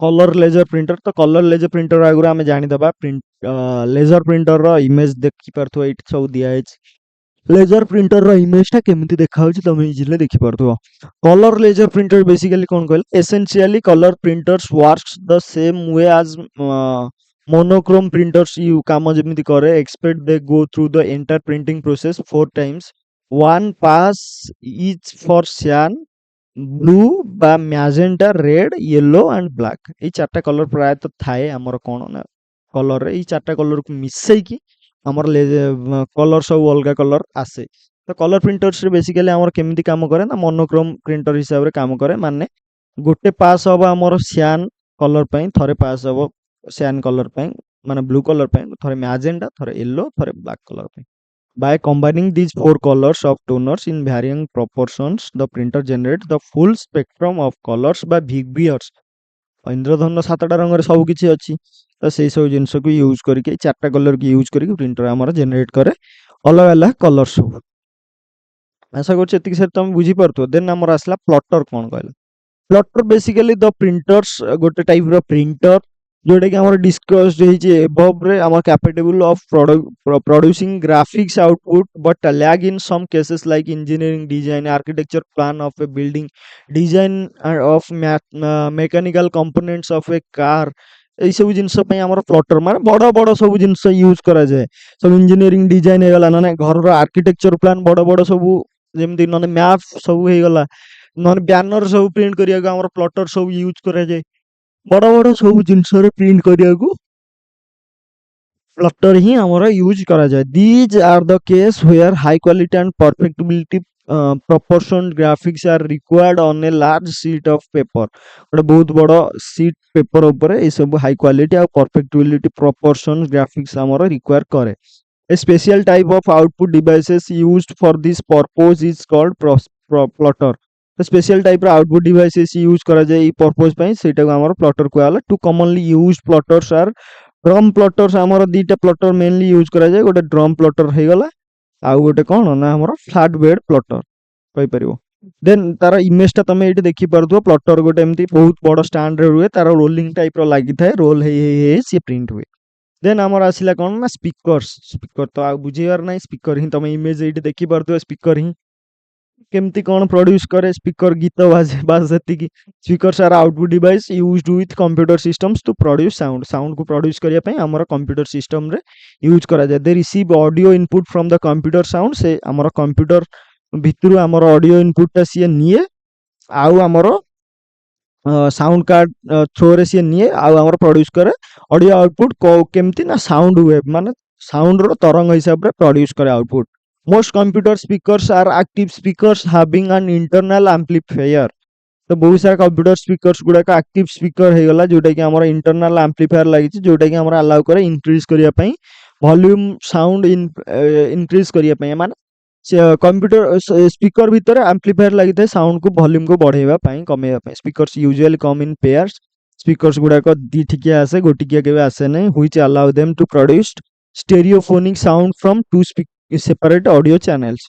कलर लेजर प्रिंटर। तो कलर लेजर प्रिंटर आगुरा आमे जानि दबा प्रिंट लेजर प्रिंटर रो इमेज देखि परथो एट सब दिया है। लेजर प्रिंटर रो इमेज टा केमिति देखा होछि तमे इजिली देखि परथो। कलर लेजर प्रिंटर बेसिकली कोन कहल, essentially colour printers works the same way as monochrome printers यू काम जेमिति करे। Expect they go through the entire printing process 4 times, one pass each for cyan blue ବା magenta, red, yellow and black, ଏଇ ଚାରିଟା colour ପ୍ରାୟତଃ ଥାଏ ଆମର କଣ ନା କଲରରେ। ଏଇ ଚାରିଟା କଲରକୁ ମିଶେଇକି ଆମର କଲର ସବୁ ଅଲଗା କଲର ଆସେ। ତ କଲର ପ୍ରିଣ୍ଟର୍ସରେ ବେସିକାଲି ଆମର କେମିତି କାମ କରେ ନା ମନୋକ୍ରୋମ ପ୍ରିଣ୍ଟର ହିସାବରେ କାମ କରେ। ମାନେ ଗୋଟେ ପାସ୍ ହବ ଆମର ସ୍ୟାନ୍ କଲର ପାଇଁ, ଥରେ ପାସ୍ ହବ ସ୍ୟାନ୍ କଲର ପାଇଁ ମାନେ ବ୍ଲୁ କଲର ପାଇଁ, ଥରେ ମ୍ୟାଜେଣ୍ଟା, ଥରେ ୟେଲୋ, ଥରେ ବ୍ଲାକ୍ କଲର ପାଇଁ। By combining these four colors of toners in varying proportions, the printer generates the full spectrum of colors by VBRs। ଇନ୍ଦ୍ରଧନୁର ସାତଟା ରଙ୍ଗରେ ସବୁ କିଛି ଅଛି, ତ ସେଇ ସବୁ ଜିନିଷକୁ ୟୁଜ୍ କରିକି ଚାରିଟା କଲରକୁ ୟୁଜ୍ କରିକି ପ୍ରିଣ୍ଟର ଆମର ଜେନେରେଟ୍ କରେ ଅଲଗା ଅଲଗା କଲର ସବୁ। ଆଶା କରୁଛି ଏତିକି ସାର୍ ତମେ ବୁଝିପାରୁଥିବ। ଦେନ୍ ଆମର ଆସିଲା ପ୍ଲଟର କଣ କହିଲା। ପ୍ଲଟର ବେସିକାଲି ଦ ପ୍ରିଣ୍ଟର୍ସ ଗୋଟେ ଟାଇପର ପ୍ରିଣ୍ଟର ଯୋଉଟା କି ଆମର ଡିସ୍କସ୍ଡ ହେଇଛି ଏଭବରେ ଆମର କ୍ୟାପେବୁଲ of producing graphics output but lag in some cases like engineering design, architecture plan of a building, design of mechanical components of a car। ଏଇ ସବୁ ଜିନିଷ ପାଇଁ ଆମର ପ୍ଲଟର ମାନେ ବଡ ବଡ ସବୁ ଜିନିଷ ୟୁଜ କରାଯାଏ। ସବୁ ଇଞ୍ଜିନିୟରିଂ ଡିଜାଇନ ହେଇଗଲା, ନହେଲେ ଘରର ଆର୍କିଟେକ୍ଚର ପ୍ଲାନ ବଡ ବଡ ସବୁ, ଯେମିତି ନହେଲେ ମ୍ୟାପ ସବୁ ହେଇଗଲା, ନହେଲେ ବ୍ୟାନର ସବୁ ପ୍ରିଣ୍ଟ କରିବାକୁ ଆମର ପ୍ଲଟର ସବୁ ୟୁଜ କରାଯାଏ। ବଡ ବଡ ସବୁ ଜିନିଷରେ ପ୍ରିଣ୍ଟ କରିବାକୁ ପ୍ଲଟର ହିଁ ଆମର ୟୁଜ କରାଯାଏ। These are the case where high quality and perfectibility proportion graphics are required on a large sheet of paper। ଗୋଟେ ବହୁତ ବଡ sheet paper ଉପରେ ଏଇ ସବୁ high quality ଆଉ perfectibility proportion graphics ଆମର require करे। A special type of output devices used for this purpose is called plotter। तो special type output devices use करा जाए ई पर्पस ପାଇଁ ସେଇଟାକୁ ଆମର ପ୍ଲଟର କୁହାଗଲା। ଟୁ କମନଲି ୟୁଜ୍ ପ୍ଲଟର୍ସ ଆର୍ ଡ୍ରମ୍ ପ୍ଲଟର୍ସ। ଆମର ଦିଟା ପ୍ଲଟର ମେନଲି ୟୁଜ କରାଯାଏ, ଗୋଟେ ଡ୍ରମ୍ ପ୍ଲଟର ହେଇଗଲା ଆଉ ଗୋଟେ କଣ ନା ଆମର ଫ୍ଲାଟ ବେଡ ପ୍ଲଟର କହିପାରିବ। ଦେନ୍ ତାର ଇମେଜ ଟା ତମେ ଏଇଠି ଦେଖିପାରୁଥିବ। ପ୍ଲଟର ଗୋଟେ ଏମିତି ବହୁତ ବଡ ଷ୍ଟାଣ୍ଡରେ ରୁହେ, ତାର ରୋଲିଂ ଟାଇପ ର ଲାଗିଥାଏ, ରୋଲ ହେଇ ହେଇ ହେଇ ସିଏ ପ୍ରିଣ୍ଟ ହୁଏ। ଦେନ୍ ଆମର ଆସିଲା କଣ ନା ସ୍ପିକର୍ସ। ସ୍ପିକର ତ ଆଉ ବୁଝେଇବାର ନାହିଁ, ସ୍ପିକର ହିଁ ତମେ ଇମେଜ ଏଇଠି ଦେଖିପାରୁଥିବ। ସ୍ପିକର ହିଁ କେମିତି କଣ ପ୍ରଡ୍ୟୁସ करे, ସ୍ପିକର ଗୀତ ବାଜେ ବାସ୍ ସେତିକି। Speakers are output device used with computer systems to produce sound. ସାଉଣ୍ଡକୁ ପ୍ରଡ୍ୟୁସ କରିବା ପାଇଁ ଆମର କମ୍ପ୍ୟୁଟର ସିଷ୍ଟମରେ ୟୁଜ୍ କରାଯାଏ। They receive audio input from the computer sound. ସେ ଆମର କମ୍ପ୍ୟୁଟର ଭିତରୁ ଆମର ଅଡିଓ ଇନପୁଟଟା ସିଏ ନିଏ, ଆଉ ଆମର ସାଉଣ୍ଡ କାର୍ଡ ଥ୍ରୋରେ ସିଏ ନିଏ ଆଉ ଆମର ପ୍ରଡ୍ୟୁସ କରେ ଅଡିଓ ଆଉଟପୁଟ। କେମିତି ନା ସାଉଣ୍ଡ ୱେଭ ମାନେ ସାଉଣ୍ଡର ତରଙ୍ଗ ହିସାବରେ ପ୍ରଡ୍ୟୁସ କରେ ଆଉଟପୁଟ। ମୋଷ୍ଟ କମ୍ପ୍ୟୁଟର ସ୍ପିକର୍ସ ଆର୍ ଆକ୍ଟିଭ ସ୍ପିକର୍ସ ହାଭିଂ ଆନ୍ ଇଣ୍ଟରନାଲ ଆମ୍ପ୍ଲିଫାୟର। ତ ବହୁତ ସାରା କମ୍ପ୍ୟୁଟର ସ୍ପିକର୍ସ ଗୁଡାକ ଆକ୍ଟିଭ ସ୍ପିକର ହେଇଗଲା, ଯୋଉଟା କି ଆମର ଇଣ୍ଟରନାଲ ଆମ୍ପ୍ଲିଫାୟର ଲାଗିଛି, ଯୋଉଟା କି ଆମର ଆଲାଉ करे ଇନକ୍ରିଜ କରିବା ପାଇଁ ଭଲ୍ୟୁମ ସାଉଣ୍ଡ ଇନକ୍ରିଜ କରିବା ପାଇଁ। ମାନେ କମ୍ପ୍ୟୁଟର ସ୍ପିକର ଭିତରେ ଆମ୍ପ୍ଲିଫାୟର ଲାଗିଥାଏ ସାଉଣ୍ଡକୁ ଭଲ୍ୟୁମକୁ ବଢେଇବା ପାଇଁ କମେଇବା ପାଇଁ। Speakers usually come in pairs. Speakers ଗୁଡାକ ଦି ଠିକିଆ ଆସେ, ଗୋଟିକିଆ କେବେ ଆସେ ନାହିଁ। Which allow them to produce stereophonic sound from two separate audio channels।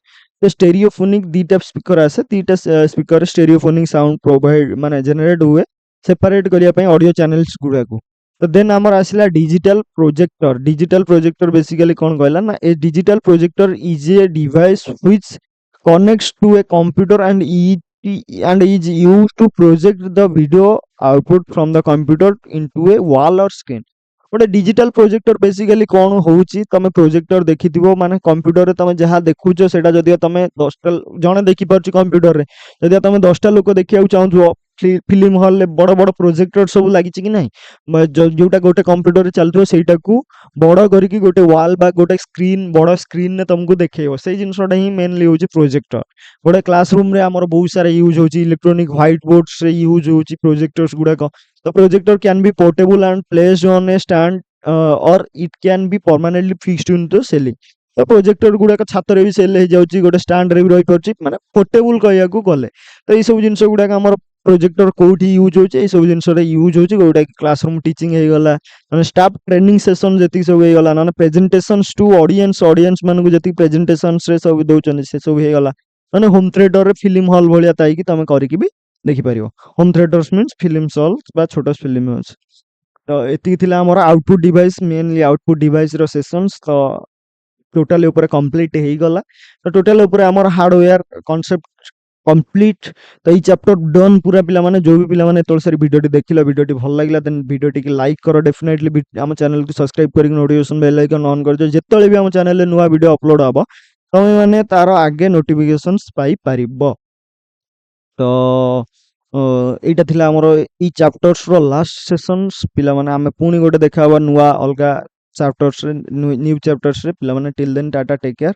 तो stereophonic ଦିଟା ସ୍ପିକର ଆସେ, ଦିଟା ସ୍ପିକର stereophonic ସାଉଣ୍ଡ ପ୍ରୋଭାଇଡ ମାନେ ଜେନେରେଟ ହୁଏ ସେପାରେଟ କରିବା ପାଇଁ ଅଡିଓ ଚ୍ୟାନେଲ୍ସ ଗୁଡାକୁ। ତ ଦେନ୍ ଆମର ଆସିଲା digital projector. Digital projector basically କଣ କହିଲା ନା a digital projector is a device which connects to a computer and is used to project the video output from the computer into a wall or screen। ଗୋଟେ digital projector basically କଣ ହଉଛି, ତମେ ପ୍ରୋଜେକ୍ଟର ଦେଖିଥିବ ମାନେ କମ୍ପ୍ୟୁଟରରେ ତମେ ଯାହା ଦେଖୁଛ ସେଟା ଯଦି ତମେ 10ଟା ଜଣେ ଦେଖିପାରୁଛି କମ୍ପ୍ୟୁଟରରେ, ଯଦି ତମେ 10ଟା ଲୋକ ଦେଖିବାକୁ ଚାହୁଁଥିବ ଫିଲ୍ମ ହଲରେ ବଡ ବଡ ପ୍ରୋଜେକ୍ଟର ସବୁ ଲାଗିଛି କି ନାହିଁ, ଯୋଉଟା ଗୋଟେ କମ୍ପ୍ୟୁଟରରେ ଚାଲୁଥିବ ସେଇଟାକୁ ବଡ କରିକି ଗୋଟେ ୱାଲ ବା ଗୋଟେ ସ୍କ୍ରିନ ବଡ ସ୍କ୍ରିନରେ ତମକୁ ଦେଖେଇବ। ସେଇ ଜିନିଷଟା ହିଁ ମେନଲି ହଉଛି ପ୍ରୋଜେକ୍ଟର। ଗୋଟେ କ୍ଲାସ ରୁମରେ ଆମର ବହୁତ ସାରା ୟୁଜ ହଉଛି, ଇଲେକ୍ଟ୍ରୋନିକ ହ୍ୱାଇଟ ବୋର୍ଡସରେ ୟୁଜ ହଉଛି ପ୍ରୋଜେକ୍ଟର୍ସ ଗୁଡାକ। The projector can be portable and placed on a stand or it can be permanently fixed into ceiling। ତ ପ୍ରୋଜେକ୍ଟର ଗୁଡାକ ଛାତରେ ବି ସେଲ୍ ହେଇଯାଉଛି, ଗୋଟେ ଷ୍ଟାଣ୍ଡରେ ବି ରହିପାରୁଛି, ମାନେ ପୋର୍ଟେବୁଲ କହିବାକୁ ଗଲେ। ତ ଏଇ ସବୁ ଜିନିଷ ଗୁଡାକ ଆମର ପ୍ରୋଜେକ୍ଟର କୋଉଠି ୟୁଜ ହଉଛି, ଏଇ ସବୁ ଜିନିଷରେ ୟୁଜ ହଉଛି, ଯୋଉଟା କି କ୍ଲାସ ରୁମ ଟିଚିଂ ହେଇଗଲା, ମାନେ ଷ୍ଟାଫ ଟ୍ରେନିଂ ସେସନ ଯେତିକି ସବୁ ହେଇଗଲା, ନହେଲେ ପ୍ରେଜେଣ୍ଟେସନ୍ସ ଟୁ ଅଡିଏନ୍ସ ମାନଙ୍କୁ ଯେତିକି ପ୍ରେଜେଣ୍ଟେସନ୍ସରେ ସବୁ ଦଉଛନ୍ତି ସେ ସବୁ ହେଇଗଲା। ମାନେ ହୋମ ଥିଏଟରରେ ଫିଲ୍ମ ହଲ୍ ଭଳିଆ ଥାଇକି ତମେ କରିକି ବି ଦେଖିପାରିବ। Home theatres means film hall ବା ଛୋଟ ଫିଲ୍ମ ହଲ୍ସ। ତ ଏତିକି ଥିଲା ଆମର ଆଉଟପୁଟ ଡିଭାଇସ, ମେନଲି ଆଉଟପୁଟ ଡିଭାଇସର ସେସନ୍ସ। ତ ଟୋଟାଲି ଉପରେ କମ୍ପ୍ଲିଟ ହେଇଗଲା। ତ ଟୋଟାଲ ଉପରେ ଆମର ହାର୍ଡୱେୟାର କନସେପ୍ଟ କମ୍ପ୍ଲିଟ। ତ ଏଇ ଚାପ୍ଟର ଡନ୍ ପୁରା। ପିଲାମାନେ ଯୋଉ ବି ପିଲାମାନେ ଏତେବେଳେ ସାରି ଭିଡ଼ିଓଟି ଦେଖିଲ, ଭିଡ଼ିଓଟି ଭଲ ଲାଗିଲା ଦେନ୍ ଭିଡ଼ିଓଟିକି ଲାଇକ୍ କର ଡେଫିନେଟଲି। ଆମ ଚ୍ୟାନେଲକୁ ସବସ୍କ୍ରାଇବ କରିକି ନୋଟିଫିକେସନ ବେଲ୍ ଆଇକନ୍ ଅନ୍ କରିଦିଅ। ଯେତେବେଳେ ବି ଆମ ଚ୍ୟାନେଲରେ ନୂଆ ଭିଡ଼ିଓ ଅପଲୋଡ଼ ହବ ତମେ ମାନେ ତାର ଆଗେ ନୋଟିଫିକେସନ୍ସ ପାଇପାରିବ। ତ ଏଇଟା ଥିଲା ଆମର ଏଇ ଚାପ୍ଟର୍ସର ଲାଷ୍ଟ ସେସନ୍ସ। ପିଲାମାନେ ଆମେ ପୁଣି ଗୋଟେ ଦେଖା ହବା ନୂଆ ଅଲଗା ଚାପ୍ଟର୍ସରେ, ନ୍ୟୁ ଚାପ୍ଟର୍ସରେ। ପିଲାମାନେ till then tata, take care.